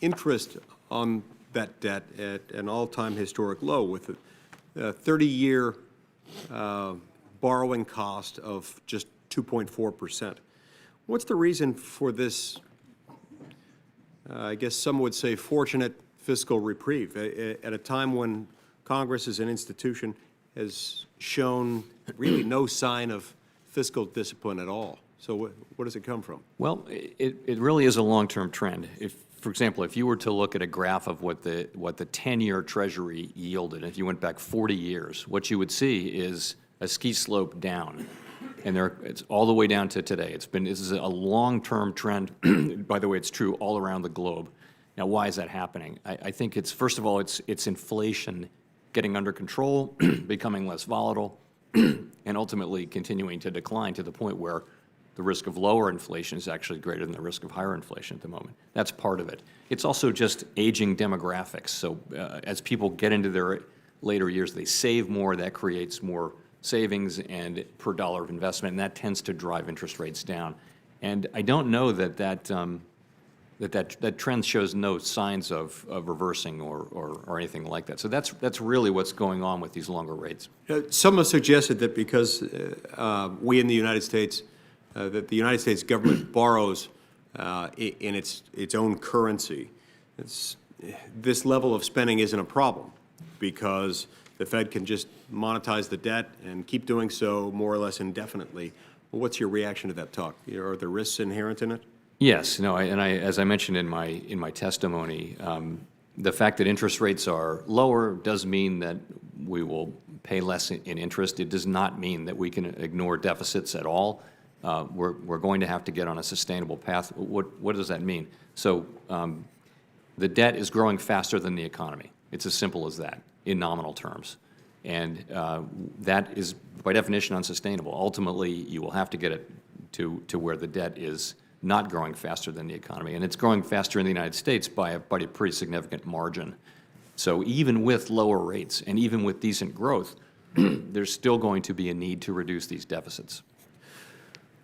interest on that debt at an all-time historic low, with a 30-year borrowing cost of just 2.4%. What's the reason for this, I guess some would say, fortunate fiscal reprieve at a time when Congress as an institution has shown really no sign of fiscal discipline at all? So where does it come from? Well, it really is a long-term trend. For example, if you were to look at a graph of what the 10-year Treasury yielded, if you went back 40 years, what you would see is a ski slope down. And it's all the way down to today. This is a long-term trend. By the way, it's true all around the globe. Now, why is that happening? I think first of all, it's inflation getting under control, becoming less volatile, and ultimately continuing to decline to the point where the risk of lower inflation is actually greater than the risk of higher inflation at the moment. That's part of it. It's also just aging demographics. So as people get into their later years, they save more. That creates more savings and per dollar of investment, and that tends to drive interest rates down. And I don't know that trend shows no signs of reversing or anything like that. So that's really what's going on with these longer rates. Some have suggested that because we in the United States, that the United States government borrows in its own currency, this level of spending isn't a problem because the Fed can just monetize the debt and keep doing so more or less indefinitely. Well, what's your reaction to that talk? Are there risks inherent in it? Yes, no, as I mentioned in my testimony, the fact that interest rates are lower does mean that we will pay less in interest. It does not mean that we can ignore deficits at all. We're going to have to get on a sustainable path. What does that mean? So the debt is growing faster than the economy. It's as simple as that in nominal terms. And that is, by definition, unsustainable. Ultimately, you will have to get it to where the debt is not growing faster than the economy. And it's growing faster in the United States by a pretty significant margin. So even with lower rates and even with decent growth, there's still going to be a need to reduce these deficits.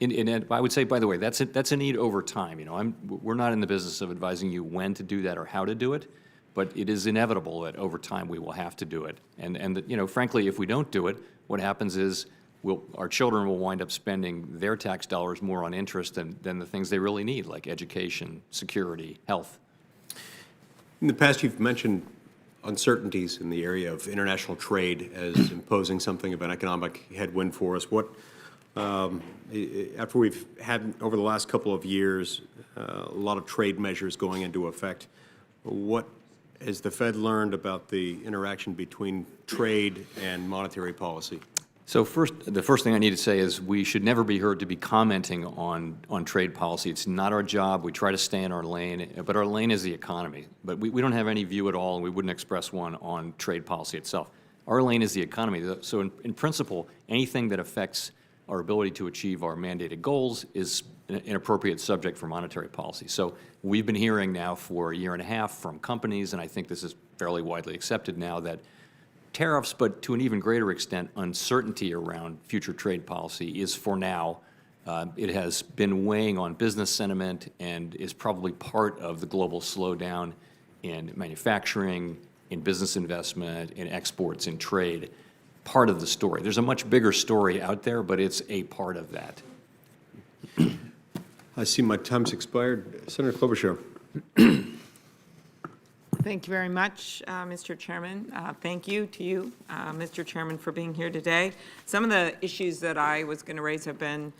And I would say, by the way, that's a need over time. We're not in the business of advising you when to do that or how to do it, but it is inevitable that over time we will have to do it. And frankly, if we don't do it, what happens is our children will wind up spending their tax dollars more on interest than the things they really need, like education, security, health. In the past, you've mentioned uncertainties in the area of international trade as imposing something of an economic headwind for us. After we've had, over the last couple of years, a lot of trade measures going into effect, what has the Fed learned about the interaction between trade and monetary policy? So the first thing I need to say is we should never be heard to be commenting on trade policy. It's not our job. We try to stay in our lane, but our lane is the economy. But we don't have any view at all, and we wouldn't express one on trade policy itself. Our lane is the economy. So in principle, anything that affects our ability to achieve our mandated goals is an appropriate subject for monetary policy. So we've been hearing now for a year and a half from companies, and I think this is fairly widely accepted now, that tariffs, but to an even greater extent, uncertainty around future trade policy is, for now, it has been weighing on business sentiment and is probably part of the global slowdown in manufacturing, in business investment, in exports, in trade. Part of the story. There's a much bigger story out there, but it's a part of that. I see my time's expired. Senator Klobuchar. Thank you very much, Mr. Chairman. Thank you to you, Mr. Chairman, for being here today. Some of the issues that I was going to raise have been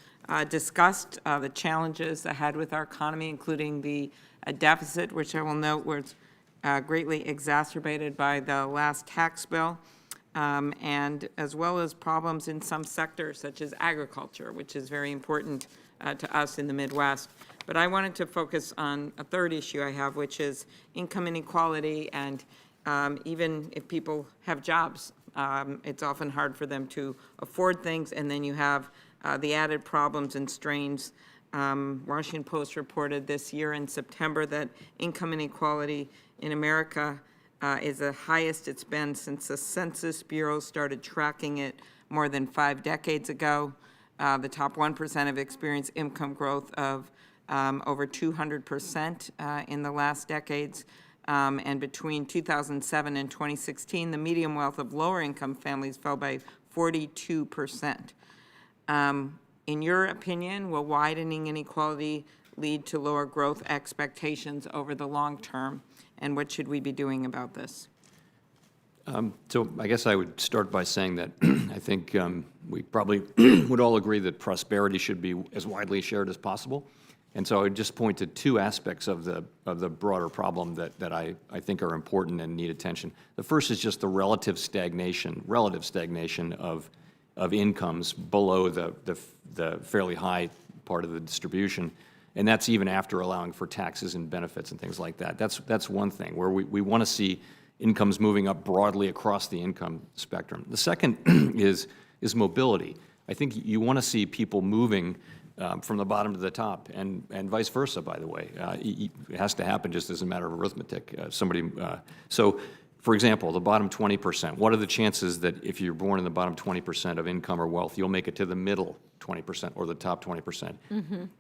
discussed, the challenges ahead with our economy, including the deficit, which I will note was greatly exacerbated by the last tax bill, and as well as problems in some sectors, such as agriculture, which is very important to us in the Midwest. But I wanted to focus on a third issue I have, which is income inequality. And even if people have jobs, it's often hard for them to afford things. And then you have the added problems and strains. Washington Post reported this year in September that income inequality in America is the highest it's been since the Census Bureau started tracking it more than 5 decades ago. The top 1% have experienced income growth of over 200% in the last decades. And between 2007 and 2016, the median wealth of lower income families fell by 42%. In your opinion, will widening inequality lead to lower growth expectations over the long term? And what should we be doing about this? So I guess I would start by saying that I think we probably would all agree that prosperity should be as widely shared as possible. And so I would just point to 2 aspects of the broader problem that I think are important and need attention. The first is just the relative stagnation of incomes below the fairly high part of the distribution. And that's even after allowing for taxes and benefits and things like that. That's one thing where we want to see incomes moving up broadly across the income spectrum. The second is mobility. I think you want to see people moving from the bottom to the top, and vice versa, by the way. It has to happen just as a matter of arithmetic. So, for example, the bottom 20%, what are the chances that if you're born in the bottom 20% of income or wealth, you'll make it to the middle 20% or the top 20%?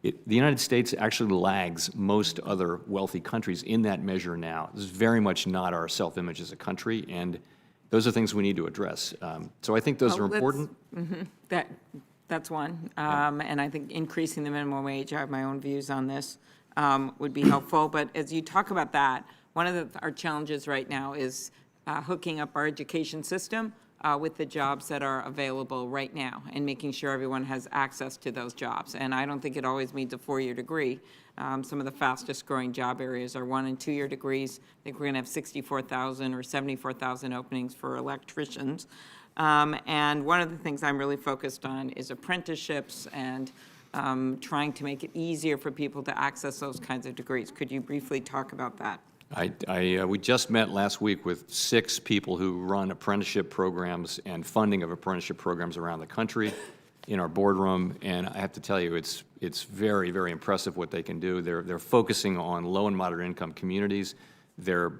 The United States actually lags most other wealthy countries in that measure now. This is very much not our self-image as a country, and those are things we need to address. So I think those are important. That's one. And I think increasing the minimum wage, I have my own views on this, would be helpful. But as you talk about that, one of our challenges right now is hooking up our education system with the jobs that are available right now and making sure everyone has access to those jobs. And I don't think it always means a 4-year degree. Some of the fastest growing job areas are 1- and 2-year degrees. I think we're going to have 64,000 or 74,000 openings for electricians. And one of the things I'm really focused on is apprenticeships and trying to make it easier for people to access those kinds of degrees. Could you briefly talk about that? We just met last week with 6 people who run apprenticeship programs and funding of apprenticeship programs around the country in our boardroom, and I have to tell you, it's very, very impressive what they can do. They're focusing on low and moderate income communities. They're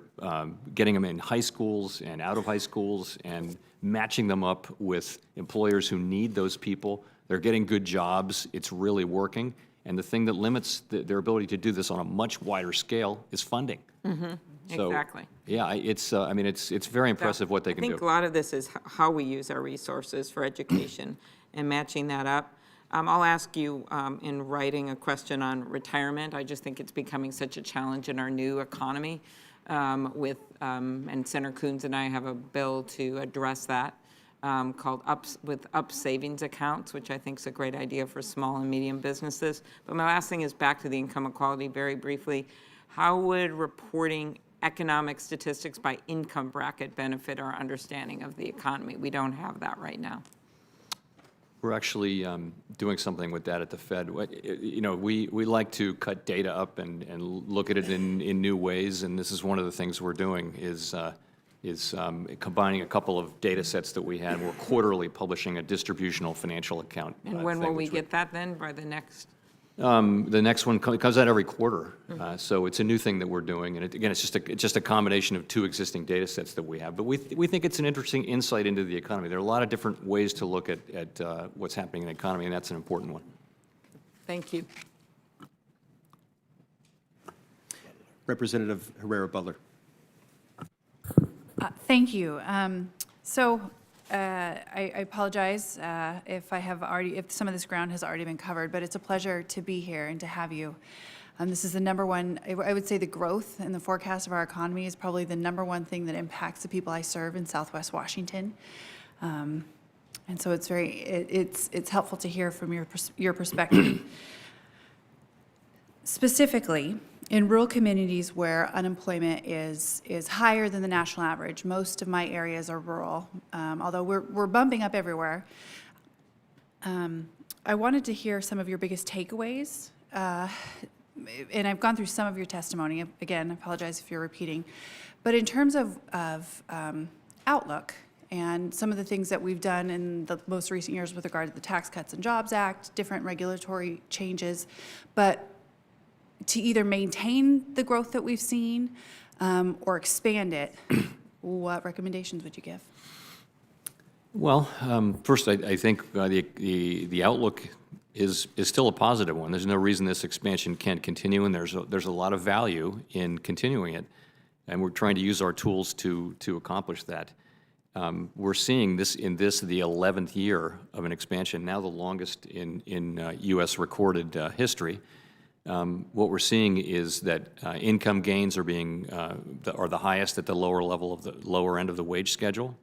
getting them in high schools and out of high schools and matching them up with employers who need those people. They're getting good jobs. It's really working. And the thing that limits their ability to do this on a much wider scale is funding. So, Exactly. yeah, it's very impressive what they can I do. think a lot of this is how we use our resources for education and matching that up. I'll ask you in writing a question on retirement. I just think it's becoming such a challenge in our new economy and Senator Coons and I have a bill to address that called Up Savings Accounts, which I think is a great idea for small and medium businesses. But my last thing is back to the income equality very briefly. How would reporting economic statistics by income bracket benefit our understanding of the economy? We don't have that right now. We're actually doing something with that at the Fed. You know, we like to cut data up and look at it in new ways, and this is one of the things we're doing is combining a couple of data sets that we had. We're quarterly publishing a distributional financial account. And when will we get that then, by the next? The next one comes out every quarter, so it's a new thing that we're doing, and again, it's just a combination of 2 existing data sets that we have. But we think it's an interesting insight into the economy. There are a lot of different ways to look at what's happening in the economy, and that's an important one. Thank you. Representative Herrera Butler. Thank you. So I apologize if some of this ground has already been covered, but it's a pleasure to be here and to have you. This is the number one, I would say the growth and the forecast of our economy is probably the number one thing that impacts the people I serve in Southwest Washington. And so it's helpful to hear from your perspective. Specifically, in rural communities where unemployment is higher than the national average, most of my areas are rural, although we're bumping up everywhere. I wanted to hear some of your biggest takeaways, and I've gone through some of your testimony. Again, I apologize if you're repeating, but in terms of outlook and some of the things that we've done in the most recent years with regard to the Tax Cuts and Jobs Act, different regulatory changes, but to either maintain the growth that we've seen or expand it, what recommendations would you give? Well, first, I think the outlook is still a positive one. There's no reason this expansion can't continue, and there's a lot of value in continuing it, and we're trying to use our tools to accomplish that. We're seeing this the 11th year of an expansion, now the longest in U.S. recorded history. What we're seeing is that income gains are the highest at the lower level of the lower end of the wage scale,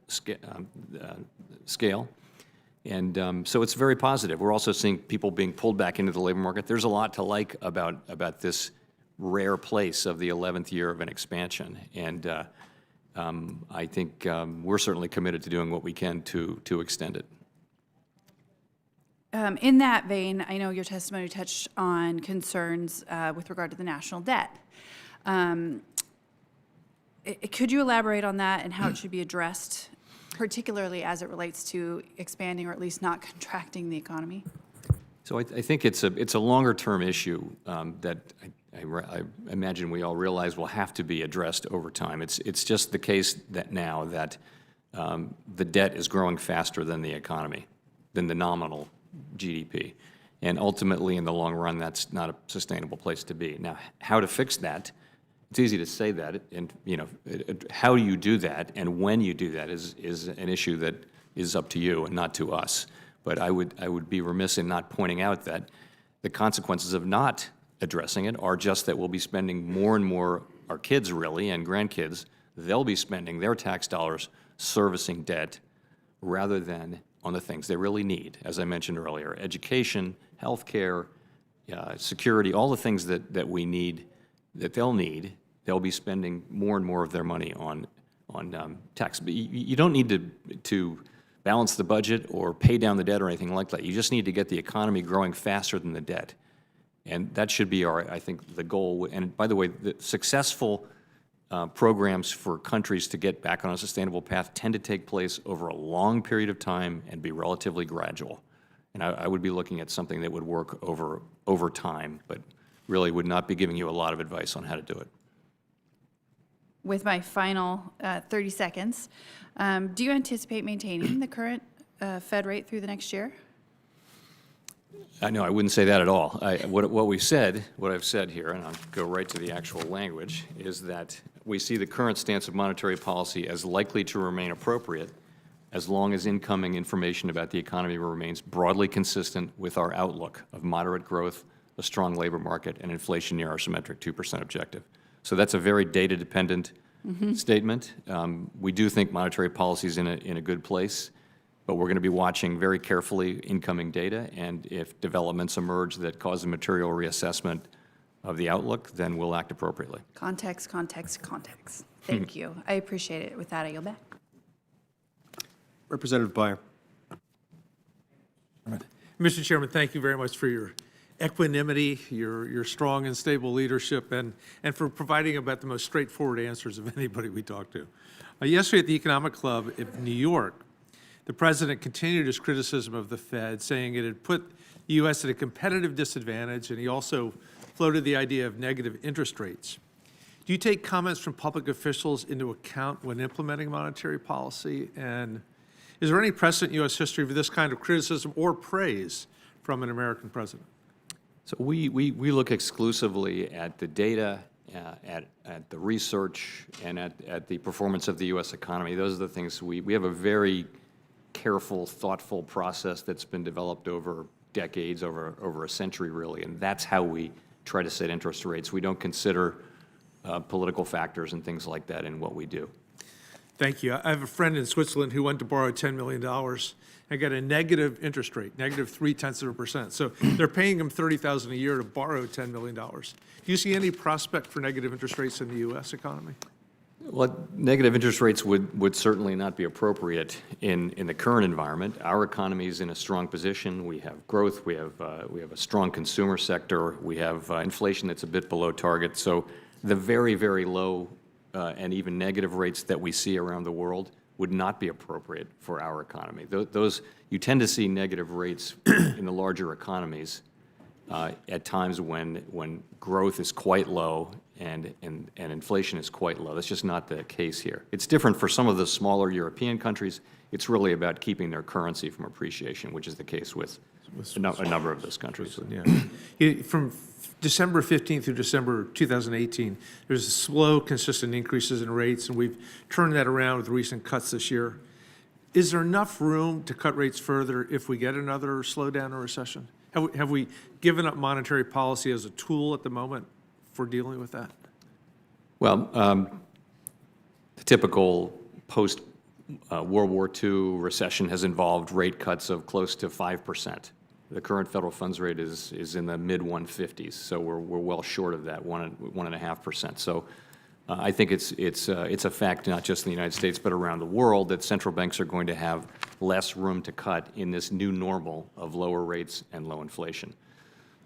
and so it's very positive. We're also seeing people being pulled back into the labor market. There's a lot to like about this rare place of the 11th year of an expansion, and I think we're certainly committed to doing what we can to extend it. In that vein, I know your testimony touched on concerns with regard to the national debt. Could you elaborate on that and how it should be addressed, particularly as it relates to expanding or at least not contracting the economy? So I think it's a longer-term issue that I imagine we all realize will have to be addressed over time. It's just the case that now that the debt is growing faster than the economy, than the nominal GDP. And ultimately, in the long run, that's not a sustainable place to be. Now, how to fix that? It's easy to say that, and how you do that and when you do that is an issue that is up to you and not to us. But I would be remiss in not pointing out that the consequences of not addressing it are just that we'll be spending more and more, our kids really, and grandkids, they'll be spending their tax dollars servicing debt rather than on the things they really need, as I mentioned earlier: education, healthcare, security, all the things that we need, that they'll need. They'll be spending more and more of their money on tax. But you don't need to balance the budget or pay down the debt or anything like that. You just need to get the economy growing faster than the debt, and that should be I think, the goal. And by the way, the successful programs for countries to get back on a sustainable path tend to take place over a long period of time and be relatively gradual. And I would be looking at something that would work over time, but really would not be giving you a lot of advice on how to do it. With my final 30 seconds, do you anticipate maintaining the current Fed rate through the next year? No, I wouldn't say that at all. What I've said here, and I'll go right to the actual language, is that we see the current stance of monetary policy as likely to remain appropriate as long as incoming information about the economy remains broadly consistent with our outlook of moderate growth, a strong labor market, and inflation near our symmetric 2% objective. So that's a very data-dependent statement. We do think monetary policy is in a good place, but we're going to be watching very carefully incoming data, and if developments emerge that cause a material reassessment of the outlook, then we'll act appropriately. Context, context, context. Thank you. I appreciate it. With that, I yield back. Representative Byer. Mr. Chairman, thank you very much for your equanimity, your strong and stable leadership, and for providing about the most straightforward answers of anybody we talk to. Yesterday at the Economic Club in New York, the president continued his criticism of the Fed, saying it had put the U.S. at a competitive disadvantage, and he also floated the idea of negative interest rates. Do you take comments from public officials into account when implementing monetary policy? And is there any precedent in U.S. history for this kind of criticism or praise from an American president? So we look exclusively at the data, at the research, and at the performance of the U.S. economy. Those are the things we have a very careful, thoughtful process that's been developed over decades, over a century really, and that's how we try to set interest rates. We don't consider political factors and things like that in what we do. Thank you. I have a friend in Switzerland who went to borrow $10 million and got a negative interest rate, -0.3%. So they're paying him $30,000 a year to borrow $10 million. Do you see any prospect for negative interest rates in the U.S. economy? Well, negative interest rates would certainly not be appropriate in the current environment. Our economy is in a strong position. We have growth. We have a strong consumer sector. We have inflation that's a bit below target. So the very, very low and even negative rates that we see around the world would not be appropriate for our economy. Those you tend to see negative rates in the larger economies at times when growth is quite low and inflation is quite low. That's just not the case here. It's different for some of the smaller European countries. It's really about keeping their currency from appreciation, which is the case with a number of those countries. Yeah. From December 15th through December 2018, there's slow, consistent increases in rates, and we've turned that around with recent cuts this year. Is there enough room to cut rates further if we get another slowdown or recession? Have we given up monetary policy as a tool at the moment for dealing with that? Well, the typical post-World War II recession has involved rate cuts of close to 5%. The current federal funds rate is in the mid-150s, so we're well short of that, 1.5%. So I think it's a fact, not just in the United States, but around the world, that central banks are going to have less room to cut in this new normal of lower rates and low inflation.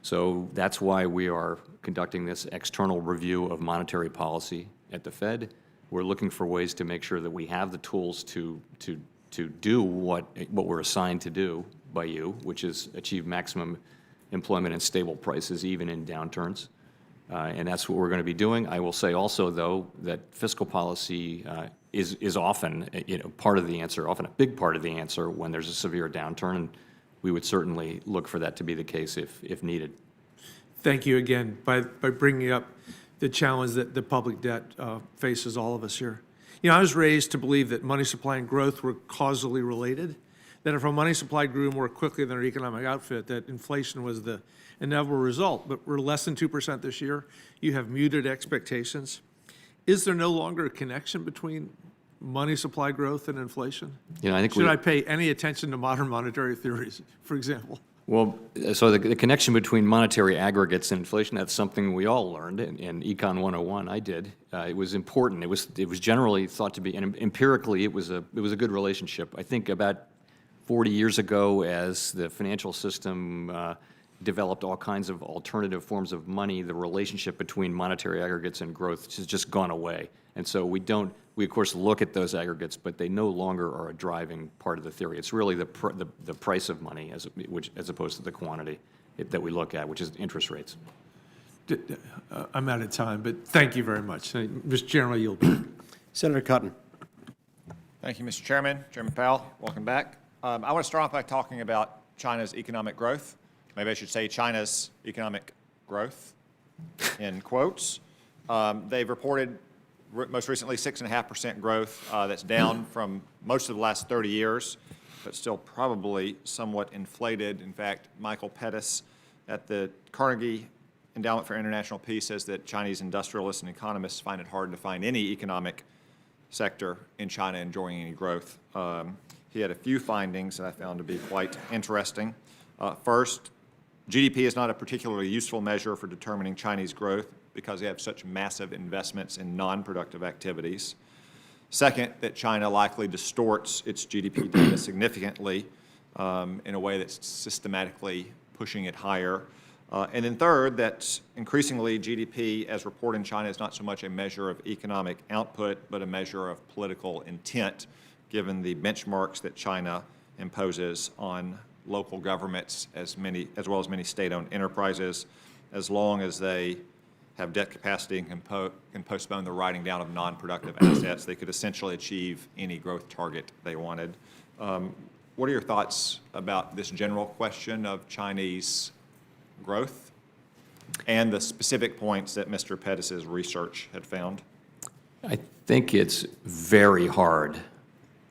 So that's why we are conducting this external review of monetary policy at the Fed. We're looking for ways to make sure that we have the tools to do what we're assigned to do by you, which is achieve maximum employment and stable prices even in downturns. And that's what we're going to be doing. I will say also, though, that fiscal policy is often part of the answer, often a big part of the answer when there's a severe downturn, and we would certainly look for that to be the case if needed. Thank you again by bringing up the challenge that the public debt faces all of us here. You know, I was raised to believe that money supply and growth were causally related, that if our money supply grew more quickly than our economic output, that inflation was the inevitable result. But we're less than 2% this year. You have muted expectations. Is there no longer a connection between money supply growth and inflation? You know, I think Should I pay any attention to modern monetary theories, for example? Well, so the connection between monetary aggregates and inflation, that's something we all learned in Econ 101. I did. It was important. It was generally thought to be, and empirically it was a good relationship. I think about 40 years ago, as the financial system developed all kinds of alternative forms of money, the relationship between monetary aggregates and growth has just gone away. And so we of course look at those aggregates, but they no longer are a driving part of the theory. It's really the price of money as opposed to the quantity that we look at, which is interest rates. I'm out of time, but thank you very much. Mr. Chairman, I yield back. Senator Cotton. Thank you, Mr. Chairman. Chairman Powell, welcome back. I want to start off by talking about China's economic growth. Maybe I should say China's economic growth, in quotes. They've reported most recently 6.5% growth. That's down from most of the last 30 years, but still probably somewhat inflated. In fact, Michael Pettis at the Carnegie Endowment for International Peace says that Chinese industrialists and economists find it hard to find any economic sector in China enjoying any growth. He had a few findings that I found to be quite interesting. First, GDP is not a particularly useful measure for determining Chinese growth because they have such massive investments in non-productive activities. Second, that China likely distorts its GDP data significantly in a way that's systematically pushing it higher. And then third, that increasingly GDP, as reported in China, is not so much a measure of economic output, but a measure of political intent, given the benchmarks that China imposes on local governments as well as many state-owned enterprises. As long as they have debt capacity and can postpone the writing down of non-productive assets, they could essentially achieve any growth target they wanted. What are your thoughts about this general question of Chinese growth and the specific points that Mr. Pettis' research had found? I think it's very hard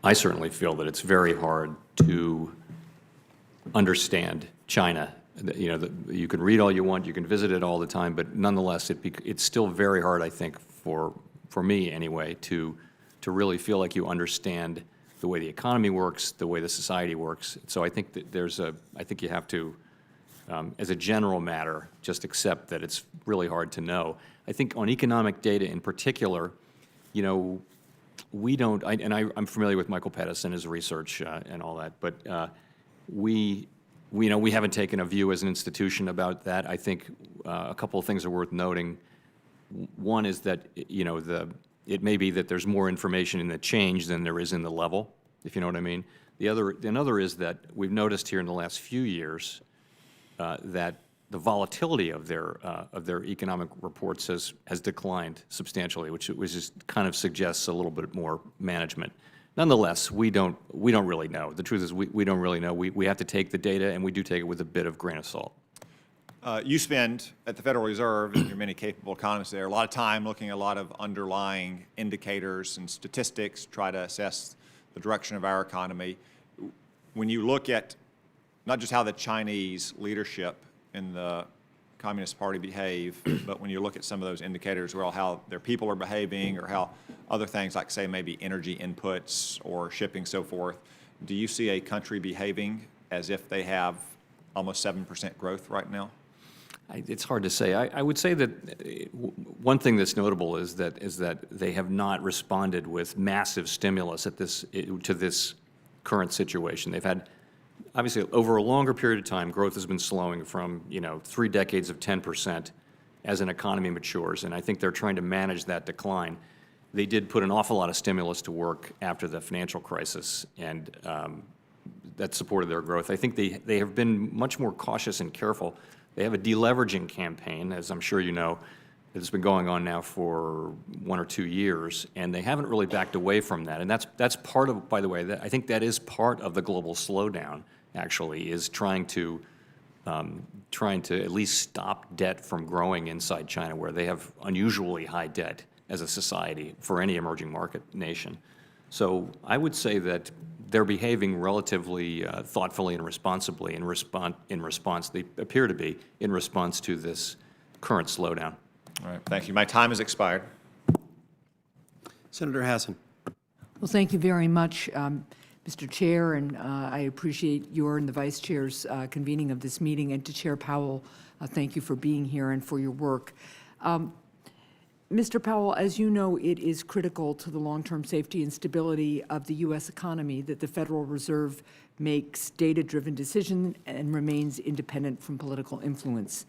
I certainly feel that it's very hard to understand China. You can read all you want, you can visit it all the time, but nonetheless, it's still very hard, I think, for me anyway, to really feel like you understand the way the economy works, the way the society works. So I think that I think you have to, as a general matter, just accept that it's really hard to know. I think on economic data in particular, we don't, I'm familiar with Michael Pettis and his research and all that, but we haven't taken a view as an institution about that. I think a couple of things are worth noting. One is that, it may be that there's more information in the change than there is in the level, if you know what I mean. Another is that we've noticed here in the last few years that the volatility of their economic reports has declined substantially, which just kind of suggests a little bit more management. Nonetheless, we don't really know. The truth is we don't really know. We have to take the data, and we do take it with a bit of grain of salt. You spend, at the Federal Reserve, and you're many capable economists there, a lot of time looking at a lot of underlying indicators and statistics to try to assess the direction of our economy. When you look at not just how the Chinese leadership in the Communist Party behave, but when you look at some of those indicators, well, how their people are behaving or how other things like, say, maybe energy inputs or shipping, so forth, do you see a country behaving as if they have almost 7% growth right now? It's hard to say. I would say that one thing that's notable is that they have not responded with massive stimulus to this current situation. They've had, obviously, over a longer period of time, growth has been slowing from 3 decades of 10% as an economy matures, and I think they're trying to manage that decline. They did put an awful lot of stimulus to work after the financial crisis, and that supported their growth. I think they have been much more cautious and careful. They have a deleveraging campaign, as I'm sure you know, that's been going on now for 1 or 2 years, and they haven't really backed away from that. And that's part of, by the way, I think that is part of the global slowdown, actually, is trying to at least stop debt from growing inside China, where they have unusually high debt as a society for any emerging market nation. So I would say that they're behaving relatively thoughtfully and responsibly in response, they appear to be, in response to this current slowdown. All right, thank you. My time has expired. Senator Hassan. Well, thank you very much, Mr. Chair, and I appreciate your and the Vice Chair's convening of this meeting. And to Chair Powell, thank you for being here and for your work. Mr. Powell, as you know, it is critical to the long-term safety and stability of the U.S. economy that the Federal Reserve makes data-driven decisions and remains independent from political influence.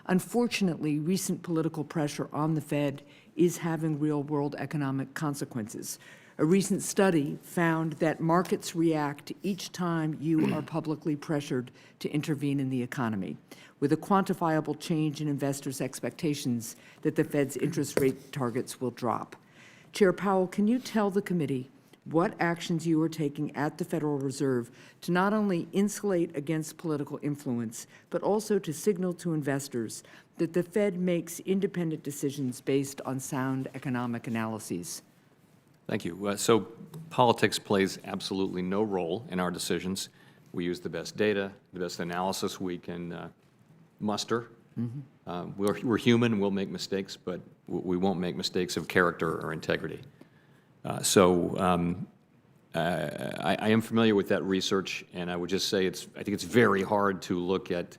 Unfortunately, recent political pressure on the Fed is having real-world economic consequences. A recent study found that markets react each time you are publicly pressured to intervene in the economy, with a quantifiable change in investors' expectations that the Fed's interest rate targets will drop. Chair Powell, can you tell the committee what actions you are taking at the Federal Reserve to not only insulate against political influence, but also to signal to investors that the Fed makes independent decisions based on sound economic analyses? Thank you. So politics plays absolutely no role in our decisions. We use the best data, the best analysis we can muster. We're human, we'll make mistakes, but we won't make mistakes of character or integrity. I am familiar with that research, and I would just say I think it's very hard to look at,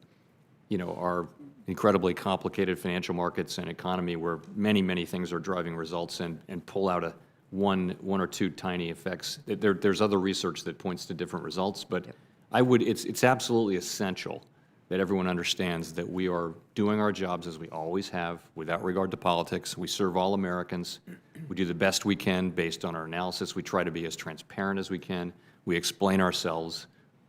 our incredibly complicated financial markets and economy where many, many things are driving results and pull out one or two tiny effects. There's other research that points to different results, but it's absolutely essential that everyone understands that we are doing our jobs as we always have, without regard to politics. We serve all Americans. We do the best we can based on our analysis. We try to be as transparent as we can. We explain ourselves,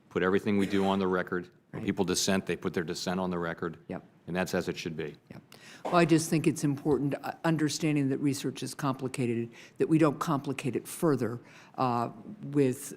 put everything we do on the record. When people dissent, they put their dissent on the record. Yep. And that's as it should be. Yep. Well, I just think it's important, understanding that research is complicated, that we don't complicate it further with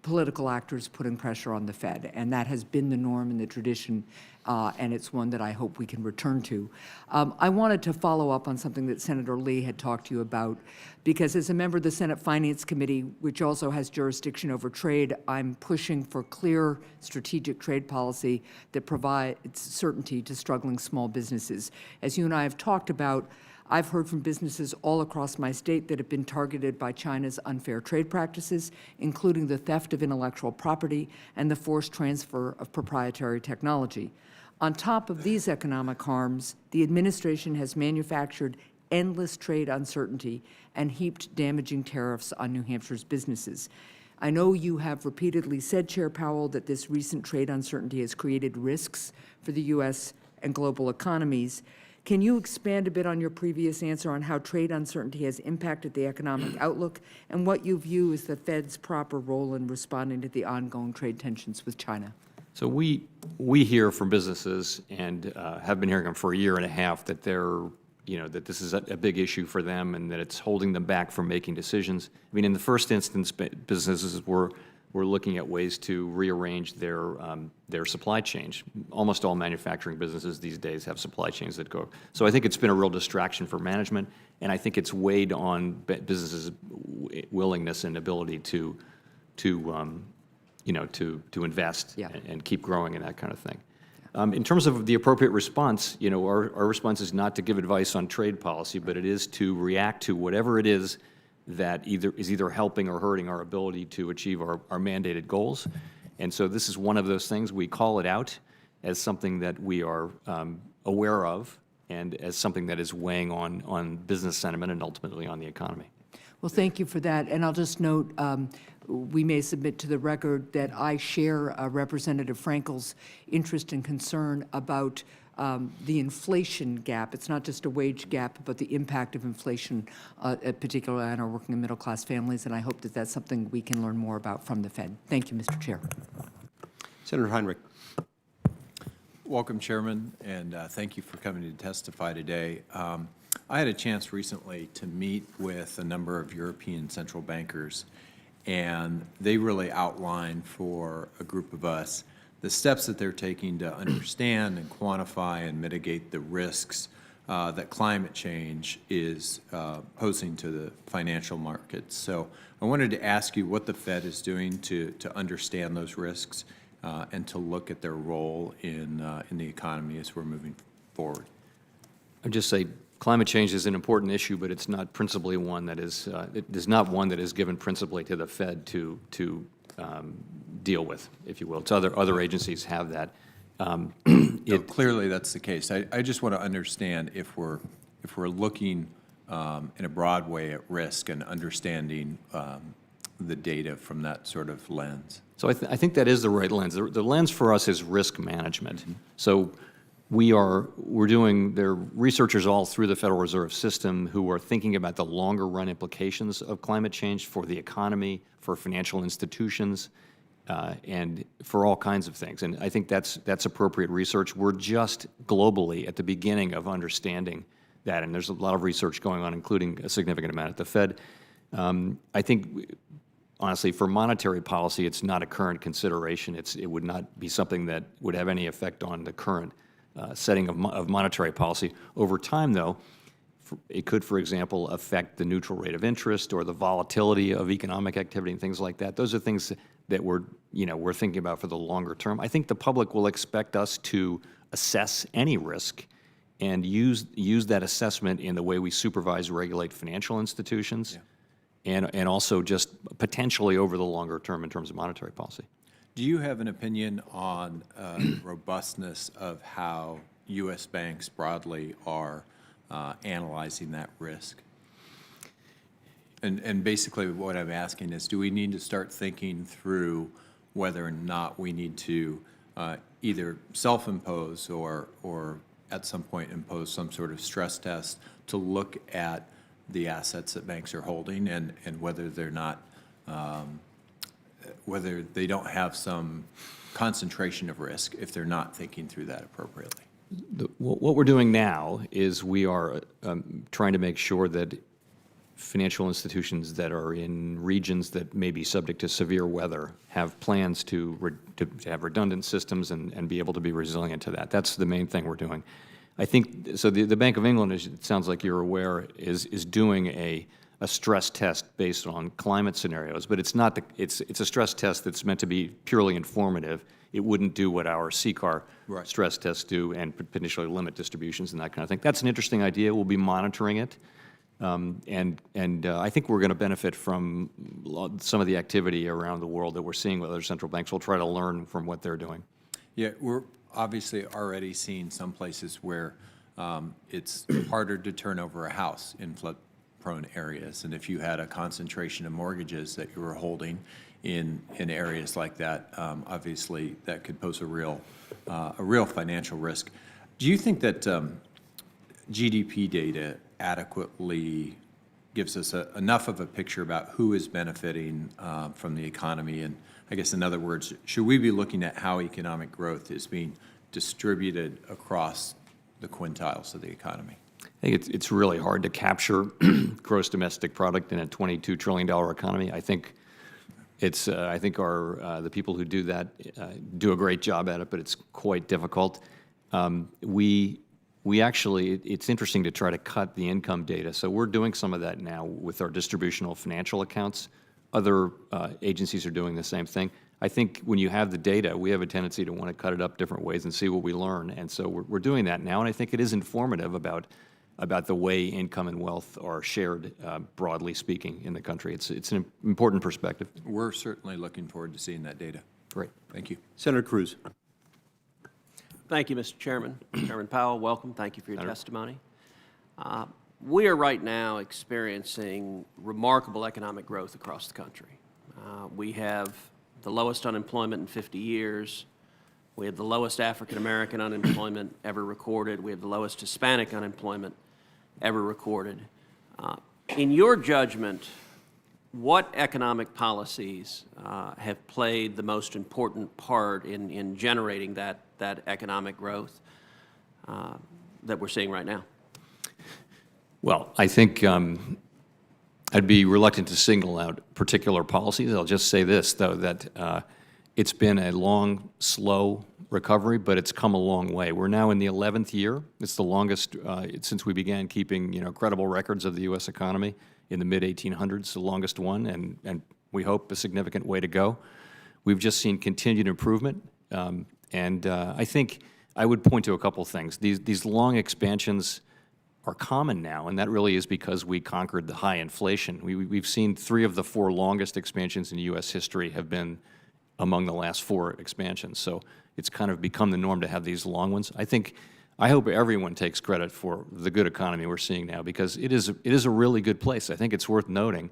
political actors putting pressure on the Fed, and that has been the norm and the tradition, and it's one that I hope we can return to. I wanted to follow up on something that Senator Lee had talked to you about, because as a member of the Senate Finance Committee, which also has jurisdiction over trade, I'm pushing for clear strategic trade policy that provides certainty to struggling small businesses. As you and I have talked about, I've heard from businesses all across my state that have been targeted by China's unfair trade practices, including the theft of intellectual property and the forced transfer of proprietary technology. On top of these economic harms, the administration has manufactured endless trade uncertainty and heaped damaging tariffs on New Hampshire's businesses. I know you have repeatedly said, Chair Powell, that this recent trade uncertainty has created risks for the U.S. and global economies. Can you expand a bit on your previous answer on how trade uncertainty has impacted the economic outlook and what you view as the Fed's proper role in responding to the ongoing trade tensions with China? So we hear from businesses and have been hearing them for a year and a half that that this is a big issue for them and that it's holding them back from making decisions. I mean, in the first instance, businesses were looking at ways to rearrange their supply chains. Almost all manufacturing businesses these days have supply chains that go. So I think it's been a real distraction for management, and I think it's weighed on businesses' willingness and ability to invest and keep growing and that kind of thing. In terms of the appropriate response, our response is not to give advice on trade policy, but it is to react to whatever it is that is either helping or hurting our ability to achieve our mandated goals. And so this is one of those things. We call it out as something that we are aware of and as something that is weighing on business sentiment and ultimately on the economy. Well, thank you for that. And I'll just note, we may submit to the record that I share Representative Frankel's interest and concern about the inflation gap. It's not just a wage gap, but the impact of inflation, particularly on our working and middle-class families, and I hope that that's something we can learn more about from the Fed. Thank you, Mr. Chair. Senator Heinrich. Welcome, Chairman, and thank you for coming to testify today. I had a chance recently to meet with a number of European central bankers, and they really outlined for a group of us the steps that they're taking to understand and quantify and mitigate the risks that climate change is posing to the financial markets. So I wanted to ask you what the Fed is doing to understand those risks and to look at their role in the economy as we're moving forward. I'd just say climate change is an important issue, but it's not principally one that is, it is not one that is given principally to the Fed to deal with, if you will. It's other agencies have that. Clearly, that's the case. I just want to understand if we're looking in a broad way at risk and understanding the data from that sort of lens. So I think that is the right lens. The lens for us is risk management. So we're doing, there are researchers all through the Federal Reserve System who are thinking about the longer run implications of climate change for the economy, for financial institutions, and for all kinds of things. And I think that's appropriate research. We're just globally at the beginning of understanding that, and there's a lot of research going on, including a significant amount at the Fed. I think, honestly, for monetary policy, it's not a current consideration. It would not be something that would have any effect on the current setting of monetary policy. Over time, though, it could, for example, affect the neutral rate of interest or the volatility of economic activity and things like that. Those are things that we're thinking about for the longer term. I think the public will expect us to assess any risk and use that assessment in the way we supervise, regulate financial institutions, and also just potentially over the longer term in terms of monetary policy. Do you have an opinion on robustness of how U.S. banks broadly are analyzing that risk? And basically what I'm asking is, do we need to start thinking through whether or not we need to either self-impose or at some point impose some sort of stress test to look at the assets that banks are holding and whether they're not whether they don't have some concentration of risk if they're not thinking through that appropriately? What we're doing now is we are trying to make sure that financial institutions that are in regions that may be subject to severe weather have plans to have redundant systems and be able to be resilient to that. That's the main thing we're doing. I think, so the Bank of England, as it sounds like you're aware, is doing a stress test based on climate scenarios, but it's not, it's a stress test that's meant to be purely informative. It wouldn't do what our CCAR stress tests do and potentially limit distributions and that kind of thing. That's an interesting idea. We'll be monitoring it. I think we're going to benefit from some of the activity around the world that we're seeing with other central banks. We'll try to learn from what they're doing. Yeah, we're obviously already seeing some places where it's harder to turn over a house in flood-prone areas. And if you had a concentration of mortgages that you were holding in areas like that, obviously that could pose a real financial risk. Do you think that GDP data adequately gives us enough of a picture about who is benefiting from the economy? And I guess, in other words, should we be looking at how economic growth is being distributed across the quintiles of the economy? I think it's really hard to capture gross domestic product in a $22 trillion economy. I think the people who do that do a great job at it, but it's quite difficult. We actually, it's interesting to try to cut the income data. So we're doing some of that now with our distributional financial accounts. Other agencies are doing the same thing. I think when you have the data, we have a tendency to want to cut it up different ways and see what we learn. And so we're doing that now, and I think it is informative about the way income and wealth are shared, broadly speaking, in the country. It's an important perspective. We're certainly looking forward to seeing that data. Great. Thank you. Senator Cruz. Thank you, Mr. Chairman. Chairman Powell, welcome. Thank you for your testimony. We are right now experiencing remarkable economic growth across the country. We have the lowest unemployment in 50 years. We have the lowest African-American unemployment ever recorded. We have the lowest Hispanic unemployment ever recorded. In your judgment, what economic policies have played the most important part in generating that economic growth that we're seeing right now? Well, I think I'd be reluctant to single out particular policies. I'll just say this, though, that it's been a long, slow recovery, but it's come a long way. We're now in the 11th year. It's the longest since we began keeping, credible records of the U.S. economy in the mid-1800s, the longest one, and we hope a significant way to go. We've just seen continued improvement, and I think I would point to a couple things. These long expansions are common now, and that really is because we conquered the high inflation. We've seen 3 of the 4 longest expansions in U.S. history have been among the last 4 expansions. So it's kind of become the norm to have these long ones. I hope everyone takes credit for the good economy we're seeing now, because it is a really good place. I think it's worth noting,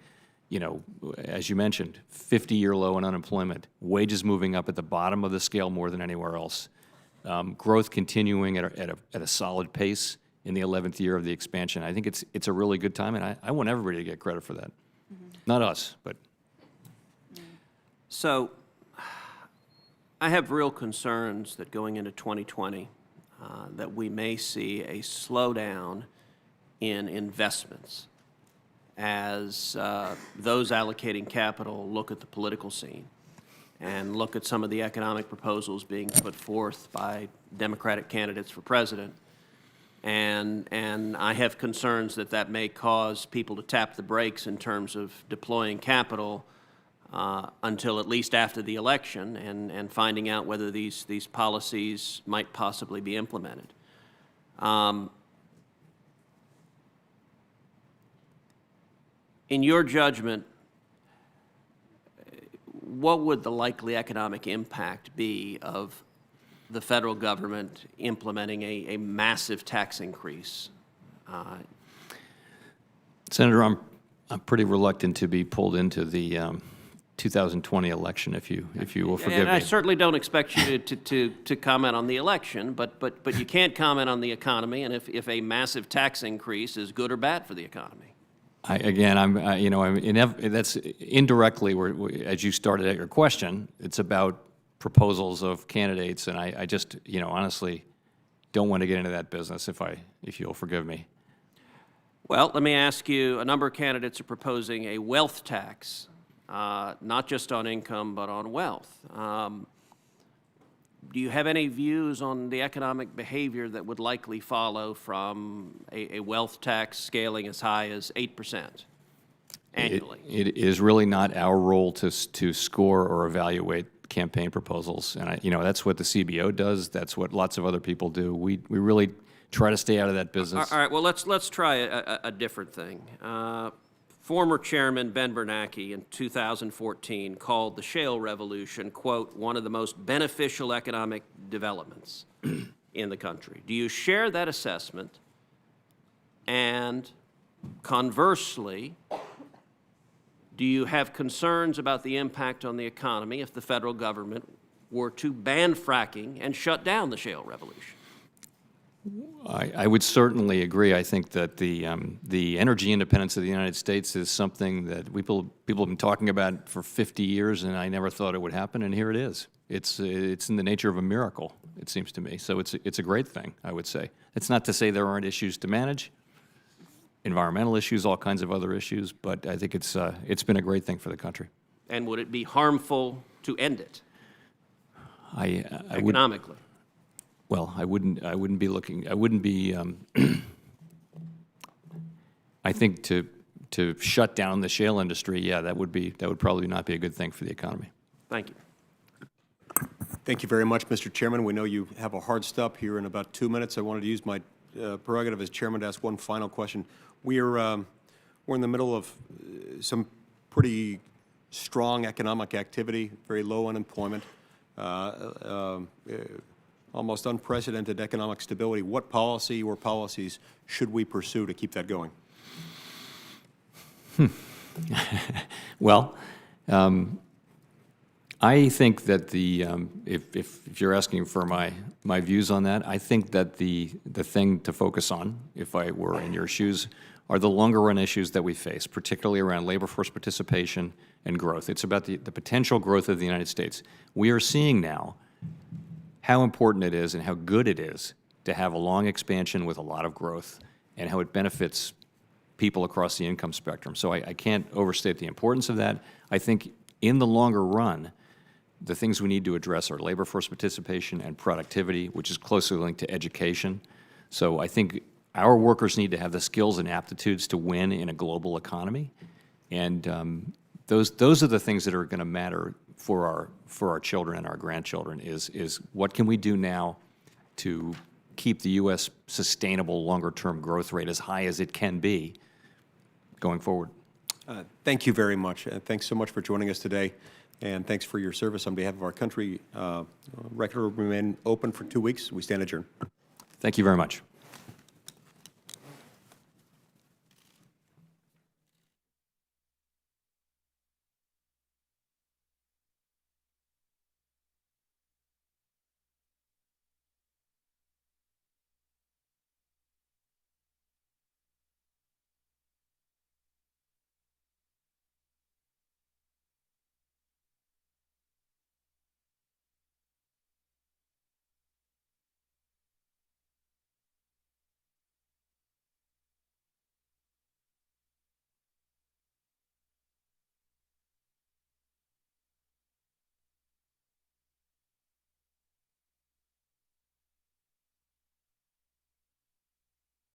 as you mentioned, 50-year low in unemployment, wages moving up at the bottom of the scale more than anywhere else, growth continuing at a solid pace in the 11th year of the expansion. I think it's a really good time, and I want everybody to get credit for that. Not us, but. So I have real concerns that going into 2020, that we may see a slowdown in investments as those allocating capital look at the political scene and look at some of the economic proposals being put forth by Democratic candidates for president. And I have concerns that may cause people to tap the brakes in terms of deploying capital until at least after the election and finding out whether these policies might possibly be implemented. In your judgment, what would the likely economic impact be of the federal government implementing a massive tax increase? Senator, I'm pretty reluctant to be pulled into the 2020 election, if you will forgive me. And I certainly don't expect you to comment on the election, but you can't comment on the economy, and if a massive tax increase is good or bad for the economy. That's indirectly, as you started at your question, it's about proposals of candidates, and I just, honestly don't want to get into that business, if you'll forgive me. Well, let me ask you, a number of candidates are proposing a wealth tax, not just on income, but on wealth. Do you have any views on the economic behavior that would likely follow from a wealth tax scaling as high as 8% annually? It is really not our role to score or evaluate campaign proposals. And, that's what the CBO does. That's what lots of other people do. We really try to stay out of that business. All right, well, let's try a different thing. Former Chairman Ben Bernanke in 2014 called the shale revolution, quote, one of the most beneficial economic developments in the country. Do you share that assessment? And conversely, do you have concerns about the impact on the economy if the federal government were to ban fracking and shut down the shale revolution? I would certainly agree. I think that the energy independence of the United States is something that people have been talking about for 50 years, and I never thought it would happen, and here it is. It's in the nature of a miracle, it seems to me. So it's a great thing, I would say. It's not to say there aren't issues to manage, environmental issues, all kinds of other issues, but I think it's been a great thing for the country. And would it be harmful to end it economically? Well, I wouldn't be looking, I think to shut down the shale industry, yeah, that would probably not be a good thing for the economy. Thank you. Thank you very much, Mr. Chairman. We know you have a hard stop here in about 2 minutes. I wanted to use my prerogative as chairman to ask one final question. We're in the middle of some pretty strong economic activity, very low unemployment, almost unprecedented economic stability. What policy or policies should we pursue to keep that going? Well, I think that if you're asking for my views on that, I think that the thing to focus on, if I were in your shoes, are the longer run issues that we face, particularly around labor force participation and growth. It's about the potential growth of the United States. We are seeing now how important it is and how good it is to have a long expansion with a lot of growth and how it benefits people across the income spectrum. So I can't overstate the importance of that. I think in the longer run, the things we need to address are labor force participation and productivity, which is closely linked to education. So I think our workers need to have the skills and aptitudes to win in a global economy. And those are the things that are going to matter for our children and our grandchildren is what can we do now to keep the U.S. sustainable longer-term growth rate as high as it can be going forward. Thank you very much. Thanks so much for joining us today, and thanks for your service on behalf of our country. Record will remain open for 2 weeks. We stand adjourned. Thank you very much.